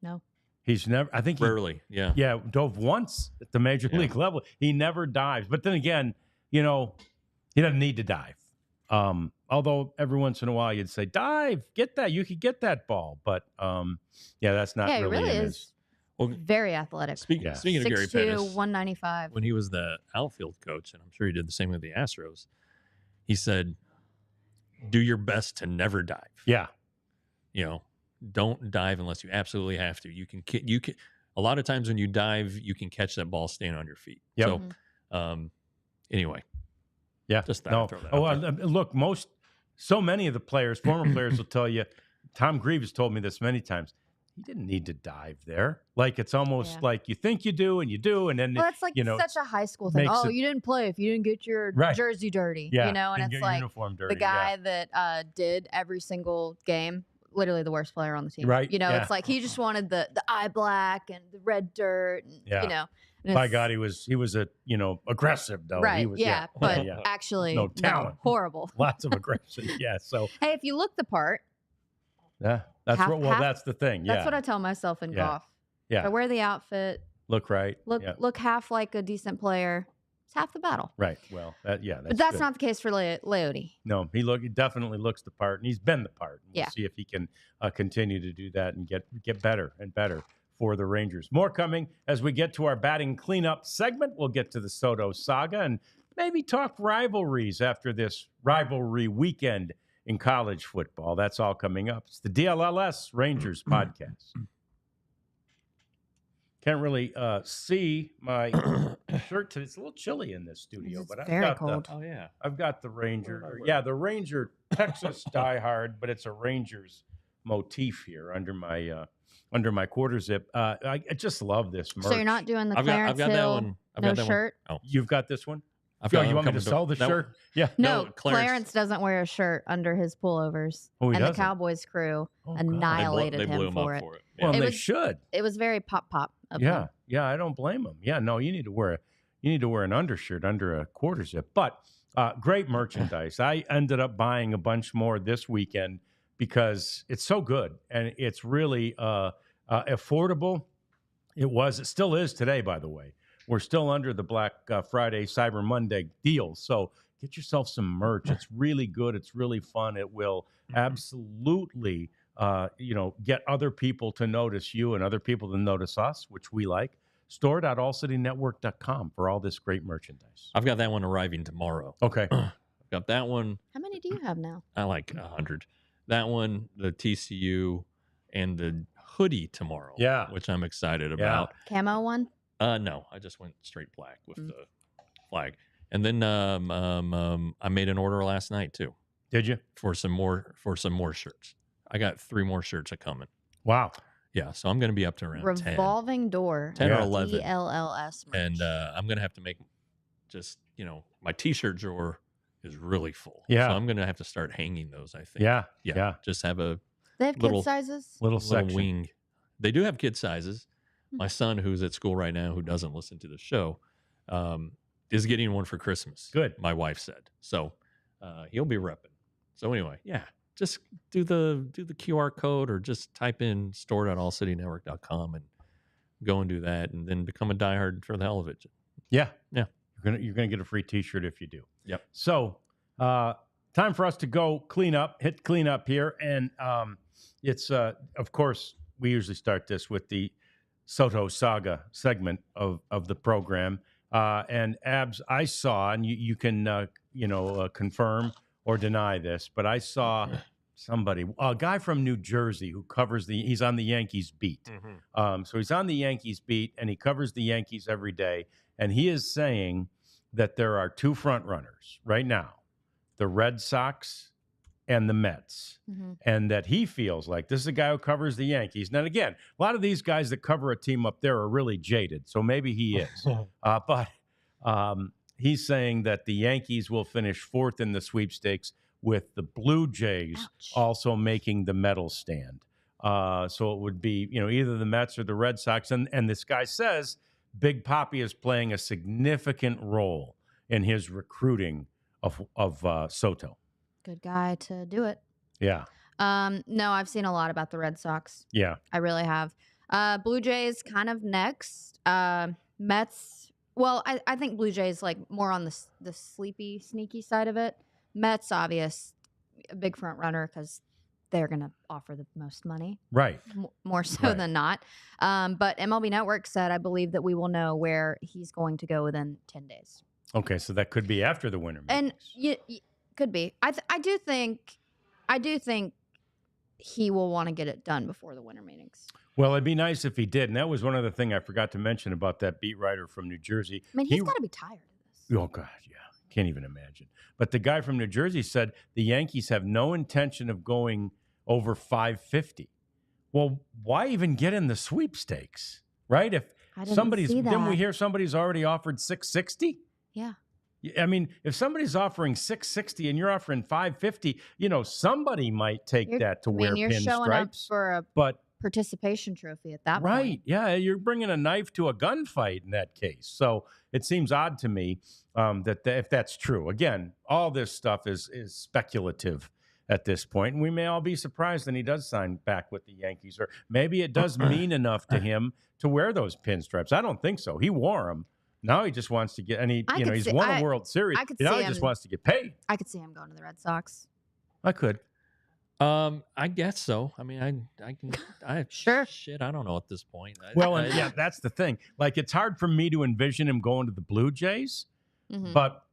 No. He's never. I think he Rarely, yeah. dove once at the major Yeah. league level. He never dives. But then again, he doesn't need to dive. Although every once in a while you'd say, dive, get that. You could get that ball. But that's not Yeah, he really really in is his. Well, very athletic. speaking of Gary 6'2", Pettis, 195. when he was the outfield coach, and I'm sure he did the same with the Astros, he said, do your best to never dive. Yeah. Don't dive unless you absolutely have to. You can a lot of times when you dive, you can catch that ball staying on your feet. Yep. So Anyway, Yeah. just that. No. Throw that Oh, out there. look, so many of the players, former players, will tell you. Tom Grieve has told me this many times. He didn't need to dive there. Like it's almost like you think you do, and then Well, it's like you know, such a high school thing. makes Oh, it- you didn't play if you didn't get your Right. jersey dirty. yeah, You know, and didn't it's get your like uniform dirty. the guy that did every single game, literally the worst player on the team. Right, You know, yeah. it's like he just wanted the eye black and the red dirt. And, Yeah. You know. And By it's- God, he was a aggressive though. Right. He was, yeah. But yeah. actually, No talent. horrible. Lots of aggression. Yeah. So Hey, if you look the part, yeah, that's Half- what. Well, half- that's the thing. Yeah. that's what I tell myself in Yeah. golf. Yeah. If I wear the outfit, Look right. look half like a decent player. It's half the battle. Right. Well, that's But that's good. not the case for Leote. No, he definitely looks the part, and he's been the part. We'll Yeah. see if he can continue to do that and get better and better for the Rangers. More coming as we get to our batting cleanup segment. We'll get to the Soto saga and maybe talk rivalries after this rivalry weekend in college football. That's all coming up. It's the DLLS Rangers podcast. Can't really see my shirt today. It's a little chilly in this studio, It's but I've very got cold. Oh yeah. I've got the Ranger. Yeah, the Ranger Texas diehard, but it's a Rangers motif here under my quarter zip. I just love this merch. So you're not doing the I've got Clarence that Hill one. I've no got that shirt? one. Oh, You've got this one? I've Oh, got you one want me to coming sell the that shirt? Yeah. No, No, Clarence doesn't wear a shirt under his pullovers. Oh, he and doesn't? the Cowboys crew Oh, God. annihilated they blew him him for up it. for it. Well, It they was- should. It was very pop of Yeah, him. yeah. I don't blame them. Yeah, no, you need to wear an undershirt under a quarter zip. But great merchandise. I ended up buying a bunch more this weekend because it's so good and it's really affordable. It still is today, by the way. We're still under the Black Friday, Cyber Monday deal. So get yourself some merch. It's really good. It's really fun. It will absolutely, get other people to notice you and other people to notice us, which we like. Store.allcitynetwork.com for all this great merchandise. I've got that one arriving tomorrow. Okay. I've got that one. How many do you have now? I like 100. That one, the TCU, and the hoodie tomorrow. Yeah. Which I'm excited about. Camo one? No, I just went straight black with the flag. And then I made an order last night too Did you? for some more shirts. I got 3 more shirts a coming. Wow. Yeah, so I'm going to be up to around Revolving door. 10 Yeah. or 11. DLLS merch. And I'm going to have to make just, my t-shirt drawer is really full. Yeah. So I'm going to have to start hanging those, I think. Yeah. Yeah. Yeah. Just have a They have little- kid sizes? Little little section. wing. They do have kid sizes. My son, who's at school right now, who doesn't listen to the show, is getting one for Christmas. Good. My wife said. So he'll be repping. So anyway, yeah. Just do the QR code or just type in store.allcitynetwork.com and go and do that and then become a diehard for the hell of it. Yeah. Yeah. You're gonna get a free t-shirt if you do. Yep. So time for us to go hit clean up here. And it's of course we usually start this with the Soto saga segment of the program. And Abs, I saw, and you can confirm or deny this, but I saw a guy from New Jersey who covers he's on the Yankees beat. So he's on the Yankees beat and he covers the Yankees every day. And he is saying that there are 2 front runners right now, the Red Sox and the Mets. And that he feels like this is a guy who covers the Yankees. Now, again, a lot of these guys that cover a team up there are really jaded. So maybe he is. But he's saying that the Yankees will finish 4th in the sweepstakes with the Blue Jays Ouch. also making the medal stand. So it would be, either the Mets or the Red Sox. And this guy says Big Papi is playing a significant role in his recruiting of Soto. Good guy to do it. Yeah. No, I've seen a lot about the Red Sox. Yeah. I really have. Blue Jays kind of next. Mets. Well, I think Blue Jays like more on the sleepy, sneaky side of it. Mets, obvious, a big front runner because they're going to offer the most money, Right. more so Right. than not. But MLB Network said, I believe that we will know where he's going to go within 10 days. Okay. So that could be after the winter And meetings. could be. I do think he will want to get it done before the winter meetings. Well, it'd be nice if he did. And that was one other thing I forgot to mention about that beat writer from New Jersey. I mean, he's got to be tired of Oh, God, yeah. Can't even imagine. But the guy from New Jersey said the Yankees have no intention of going over 550. Well, why even get in the sweepstakes, right? If I didn't see didn't we that. hear somebody's already offered 660? Yeah. I mean, if somebody's offering 660 and you're offering 550, somebody might take that to wear you're showing up pinstripes. for a But participation trophy at that right, point. yeah, you're bringing a knife to a gunfight in that case. So it seems odd to me that if that's true. Again, all this stuff is speculative at this point, and we may all be surprised that he does sign back with the Yankees, or maybe it does mean enough to him to wear those pinstripes. I don't think so. He wore them. Now he just wants to get, and he's won a World Series. Now he just wants to get paid. I could see him going to the Red Sox. I could. I guess so. I mean, Sure. Shit, I don't know at this point. Yeah, that's the thing. Like, it's hard for me to envision him going to the Blue Jays, Mhm. but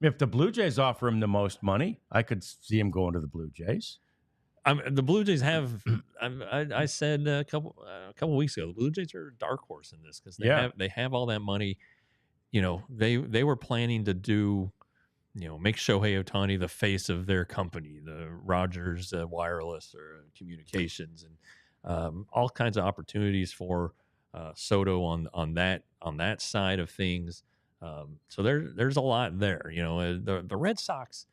if the Blue Jays offer him the most money, I could see him going to the Blue Jays. The Blue Jays have. I said a couple weeks ago, the Blue Jays are a dark horse in this because they have all that money. They were planning to do, make Shohei Ohtani the face of their company, the Rogers Wireless or Communications, and all kinds of opportunities for Soto on that side of things. So there's a lot there. The Red Sox.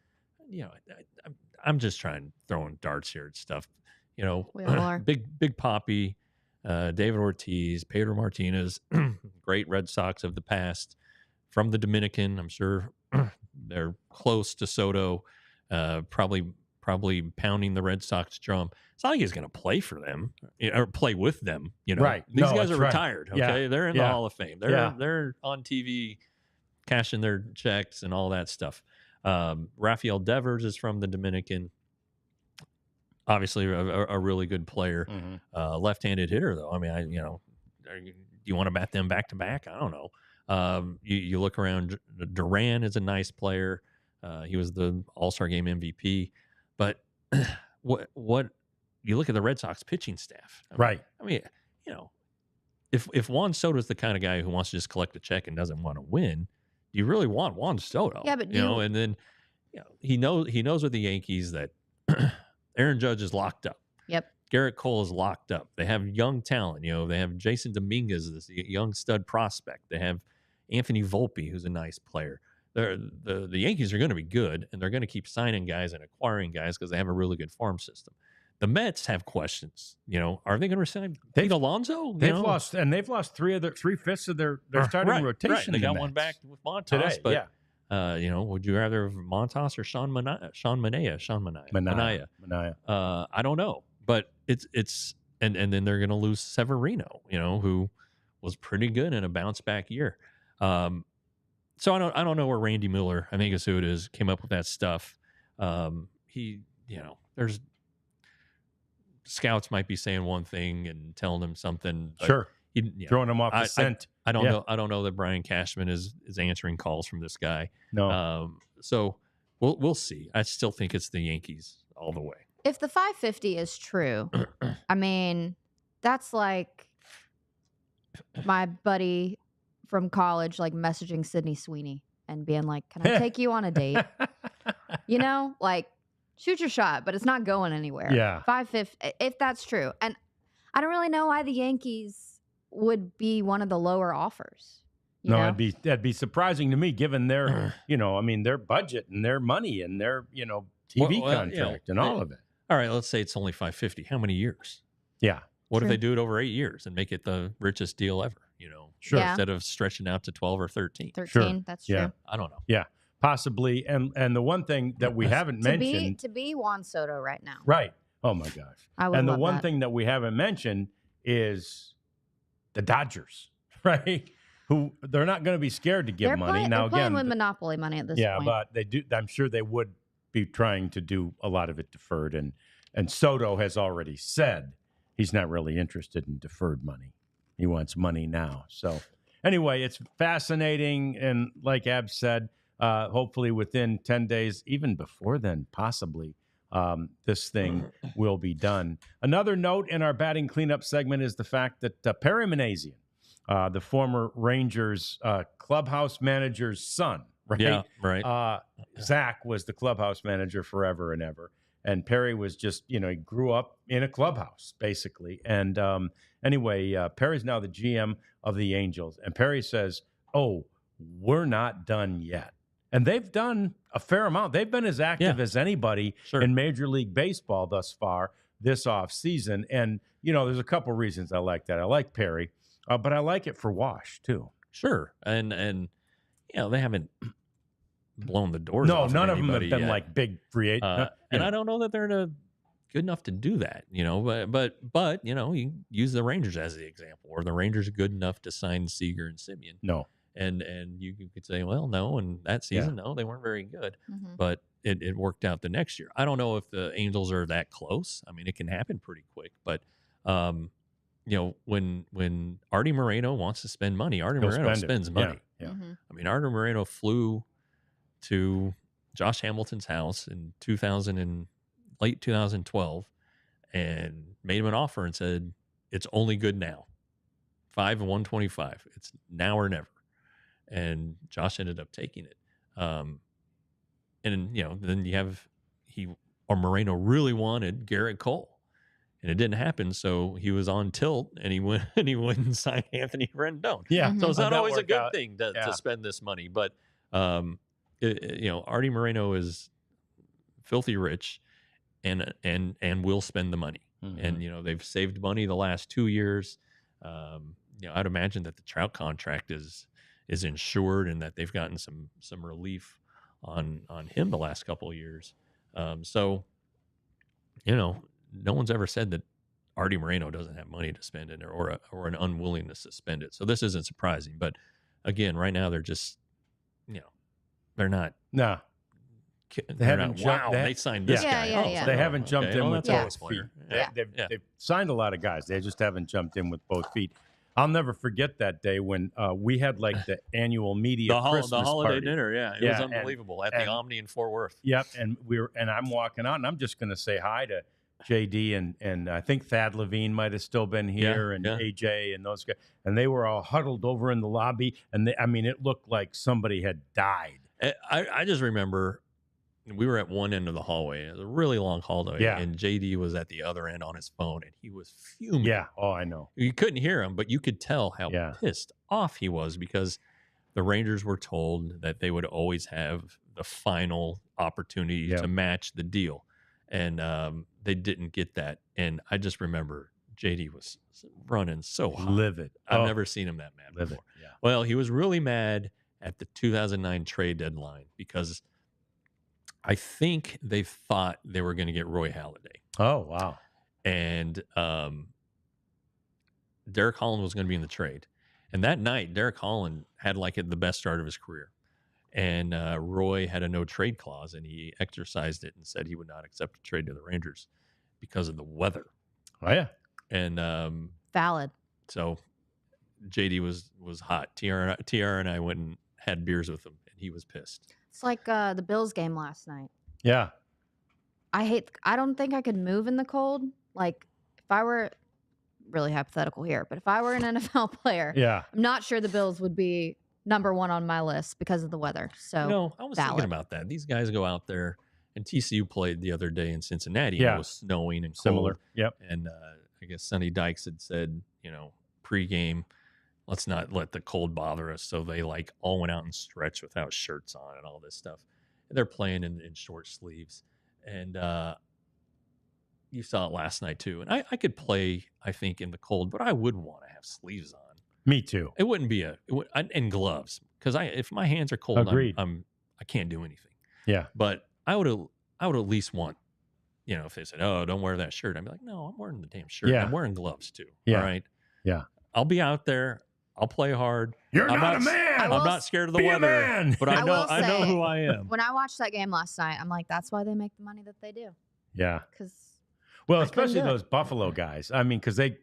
I'm just throwing darts here at stuff. We all are. Big Papi, David Ortiz, Pedro Martinez, great Red Sox of the past. From the Dominican, I'm sure they're close to Soto, probably pounding the Red Sox drum. It's not like he's going to play for them or play with them. Right. These guys are retired. Okay, Yeah. They're in the Hall of Fame. Yeah. They're on TV, cashing their checks and all that stuff. Rafael Devers is from the Dominican. Obviously, a really good player, left-handed hitter though. I mean, do you want to bat them back to back? I don't know. You look around. Duran is a nice player. He was the All-Star Game MVP. But what you look at the Red Sox pitching staff, Right? I mean, if Juan Soto is the kind of guy who wants to just collect a check and doesn't want to win, do you really want Juan Soto? Yeah, but and then he knows with the Yankees that Aaron Judge is locked up. Yep. Garrett Cole is locked up. They have young talent. They have Jason Dominguez, this young stud prospect. They have Anthony Volpe, who's a nice player. The Yankees are going to be good, and they're going to keep signing guys and acquiring guys because they have a really good farm system. The Mets have questions. Are they going to resign Pete Alonso? They've lost 3/5 of their starting rotation. Right. They got one back with Montas today. But, would you rather have Montas or Sean Manaea? I don't know, but it's and then they're going to lose Severino, who was pretty good in a bounce back year. So I don't know where Randy Miller, I think is who it is, came up with that stuff. There's scouts might be saying one thing and telling him something. Sure. Throwing him off the scent. I don't know. I don't know that Brian Cashman is answering calls from this guy. No. So we'll see. I still think it's the Yankees all the way. If the 550 is true, I mean, that's like my buddy from college, like messaging Sydney Sweeney and being like, "Can I take you on a date?" Like, shoot your shot, but it's not going anywhere. Yeah. 550, if that's true. And I don't really know why the Yankees would be one of the lower offers. That'd be surprising to me, given their, their budget and their money and their, TV contract and all of it. All right, let's say it's only 550. How many years? Yeah. What if they do it over 8 years and make it the richest deal ever? Sure. Yeah. Instead of stretching out to 12 or 13. 13, Sure. that's true. Yeah. I don't know. Yeah, possibly. And the one thing that we haven't mentioned, to be Juan Soto right now. right? Oh my gosh! I would And the love one that. thing that we haven't mentioned is the Dodgers, right? Who they're not going to be scared to give They're money. playing, Now they're playing again, with monopoly money at this yeah, point. but they do. I'm sure they would be trying to do a lot of it deferred, and Soto has already said he's not really interested in deferred money. He wants money now. So anyway, it's fascinating, and like Ab said, hopefully within 10 days, even before then, possibly, this thing will be done. Another note in our batting cleanup segment is the fact that Perry Manassian, the former Rangers clubhouse manager's son, right? Yeah, right. Zach was the clubhouse manager forever and ever. And Perry was just, he grew up in a clubhouse, basically. And anyway, Perry's now the GM of the Angels. And Perry says, oh, we're not done yet. And they've done a fair amount. They've been as active as anybody in Major League Baseball thus far this offseason. And, there's a couple reasons I like that. I like Perry, but I like it for Wash, too. Sure. And they haven't blown the doors No, off none of them have been yet. like big free agents. And I don't know that they're good enough to do that, but you use the Rangers as the example, or the Rangers are good enough to sign Seager and Simeon. No. And you could say, well, no, and that season, no, they weren't very good, but it worked out the next year. I don't know if the Angels are that close. I mean, it can happen pretty quick, but when Artie Moreno wants to spend money, Artie Moreno spends money. Yeah. I mean, Artie Moreno flew to Josh Hamilton's house in late 2012 and made him an offer and said, it's only good now. 5 and 125. It's now or never. And Josh ended up taking it. And then you have Moreno really wanted Garrett Cole, and it didn't happen. So he was on tilt, and he went and signed Anthony Rendon. Yeah. So it's not always a good out. thing to spend this money, but Artie Moreno is filthy rich, and will spend the money. And they've saved money the last 2 years. I'd imagine that the Trout contract is insured, and that they've gotten some relief on him the last couple of years. So no one's ever said that Artie Moreno doesn't have money to spend it, or an unwillingness to spend it. So this isn't surprising. But again, right now they're just they're not. No. They haven't jumped. They signed this guy. Yeah. They haven't jumped in with that's both feet. Yeah. They've signed a lot of guys. They just haven't jumped in with both feet. I'll never forget that day when we had like the annual media Christmas the holiday party. dinner. Yeah, it was unbelievable at the Omni in Fort Worth. Yep, and I'm walking out, and I'm just going to say hi to JD and I think Thad Levine might have still been here, and AJ and those guys, and they were all huddled over in the lobby, and it looked like somebody had died. I just remember we were at one end of the hallway. It was a really long hallway, and JD was at the other end on his phone, and he was fuming. Yeah, I know. You couldn't hear him, but you could tell how pissed off he was, because the Rangers were told that they would always have the final opportunity to match the deal, and they didn't get that. And I just remember JD was running so hot. Livid. I've never seen him that mad before. Yeah. Well, he was really mad at the 2009 trade deadline, because I think they thought they were going to get Roy Halladay. Oh, wow. And Derek Holland was going to be in the trade. And that night, Derek Holland had the best start of his career. And Roy had a no-trade clause, and he exercised it and said he would not accept a trade to the Rangers because of the weather. Oh, yeah. And valid. So JD was hot. TR and I went and had beers with him, and he was pissed. It's like the Bills game last night. Yeah. I don't think I could move in the cold. Like, if I were, really hypothetical here, but if I were an NFL player, I'm not sure the Bills would be number one on my list because of the weather. So I was thinking about that. These guys go out there, and TCU played the other day in Cincinnati. And it was snowing and similar. Cold. Yep. And I guess Sonny Dykes had said, pregame, let's not let the cold bother us. So they all went out and stretched without shirts on and all this stuff. And they're playing in short sleeves. And you saw it last night too. And I could play, I think, in the cold, but I would want to have sleeves on. Me too. It wouldn't be and gloves, because if my hands are cold, I can't do anything. Yeah. But I would at least want, if they said, "Oh, don't wear that shirt," I'd be like, "No, I'm wearing the damn shirt. Yeah. I'm wearing gloves too." Yeah. All right. Yeah. I'll be out there. I'll play hard. You're not a man. I'm not scared of the Be a weather, man. but I know who I am. When I watched that game last night, I'm like, that's why they make the money that they do. Yeah. Because especially those Buffalo guys. I mean, because they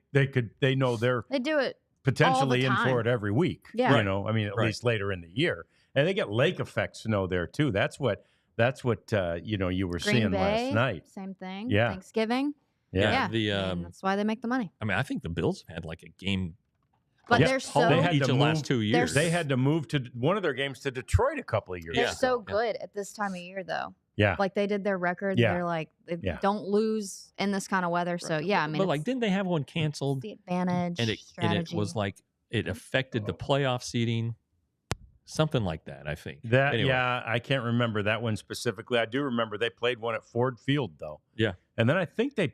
know they do it potentially all the in for time. it every week. Yeah. At least later in the year, and they get lake effect snow there too. That's what you were Green seeing Bay, last night. Same thing. Yeah. Thanksgiving. Yeah. And that's why they make the money. I mean, I think the Bills have had a game But Yeah. they're so They had each to of the last move- 2 years. They had to move to one of their games to Detroit a couple of years they're ago. so good at this time of year, though. Yeah. Like they did their record. Yeah. They're like, they Yeah. don't lose in this kind of weather. So yeah, I mean, but like, it's didn't they have one canceled? the advantage And it strategy. was like it affected the playoff seeding, something like that. I think That Anyway. Yeah, I can't remember that one specifically. I do remember they played one at Ford Field though. Yeah. And then I think they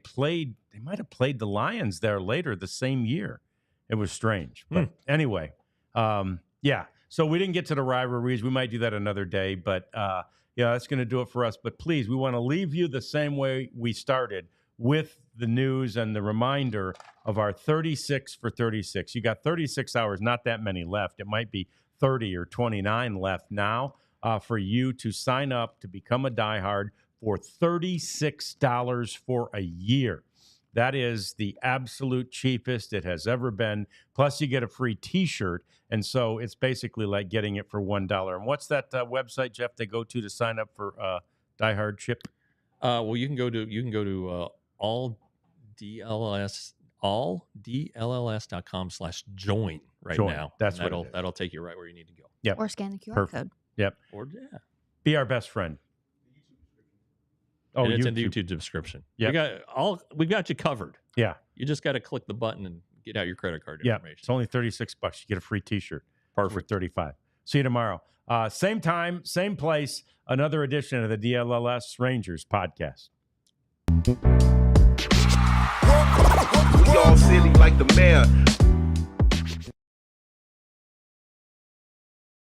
might have played the Lions there later the same year. It was strange. But anyway, yeah. So we didn't get to the rivalries. We might do that another day, but yeah, that's going to do it for us. But please, we want to leave you the same way we started, with the news and the reminder of our 36 for 36. You got 36 hours, not that many left. It might be 30 or 29 left now for you to sign up to become a diehard for $36 for a year. That is the absolute cheapest it has ever been. Plus, you get a free T-shirt, and so it's basically like getting it for $1. And what's that website, Jeff, they go to sign up for diehard ship? Well, you can go to alldlls.com/join right Join. now. That's and what it is. that'll take you right where you need to go. Yep. Or scan the QR Perfect. code. Yep. Or yeah. Be our best friend. And it's in the YouTube description. Yep. We got you covered. Yeah. You just got to click the button and get out your credit card Yeah. information. It's only $36. You get a free T-shirt. Perfect. For 35. See you tomorrow. Same time, same place. Another edition of the DLLS Rangers podcast. We all silly like the mayor.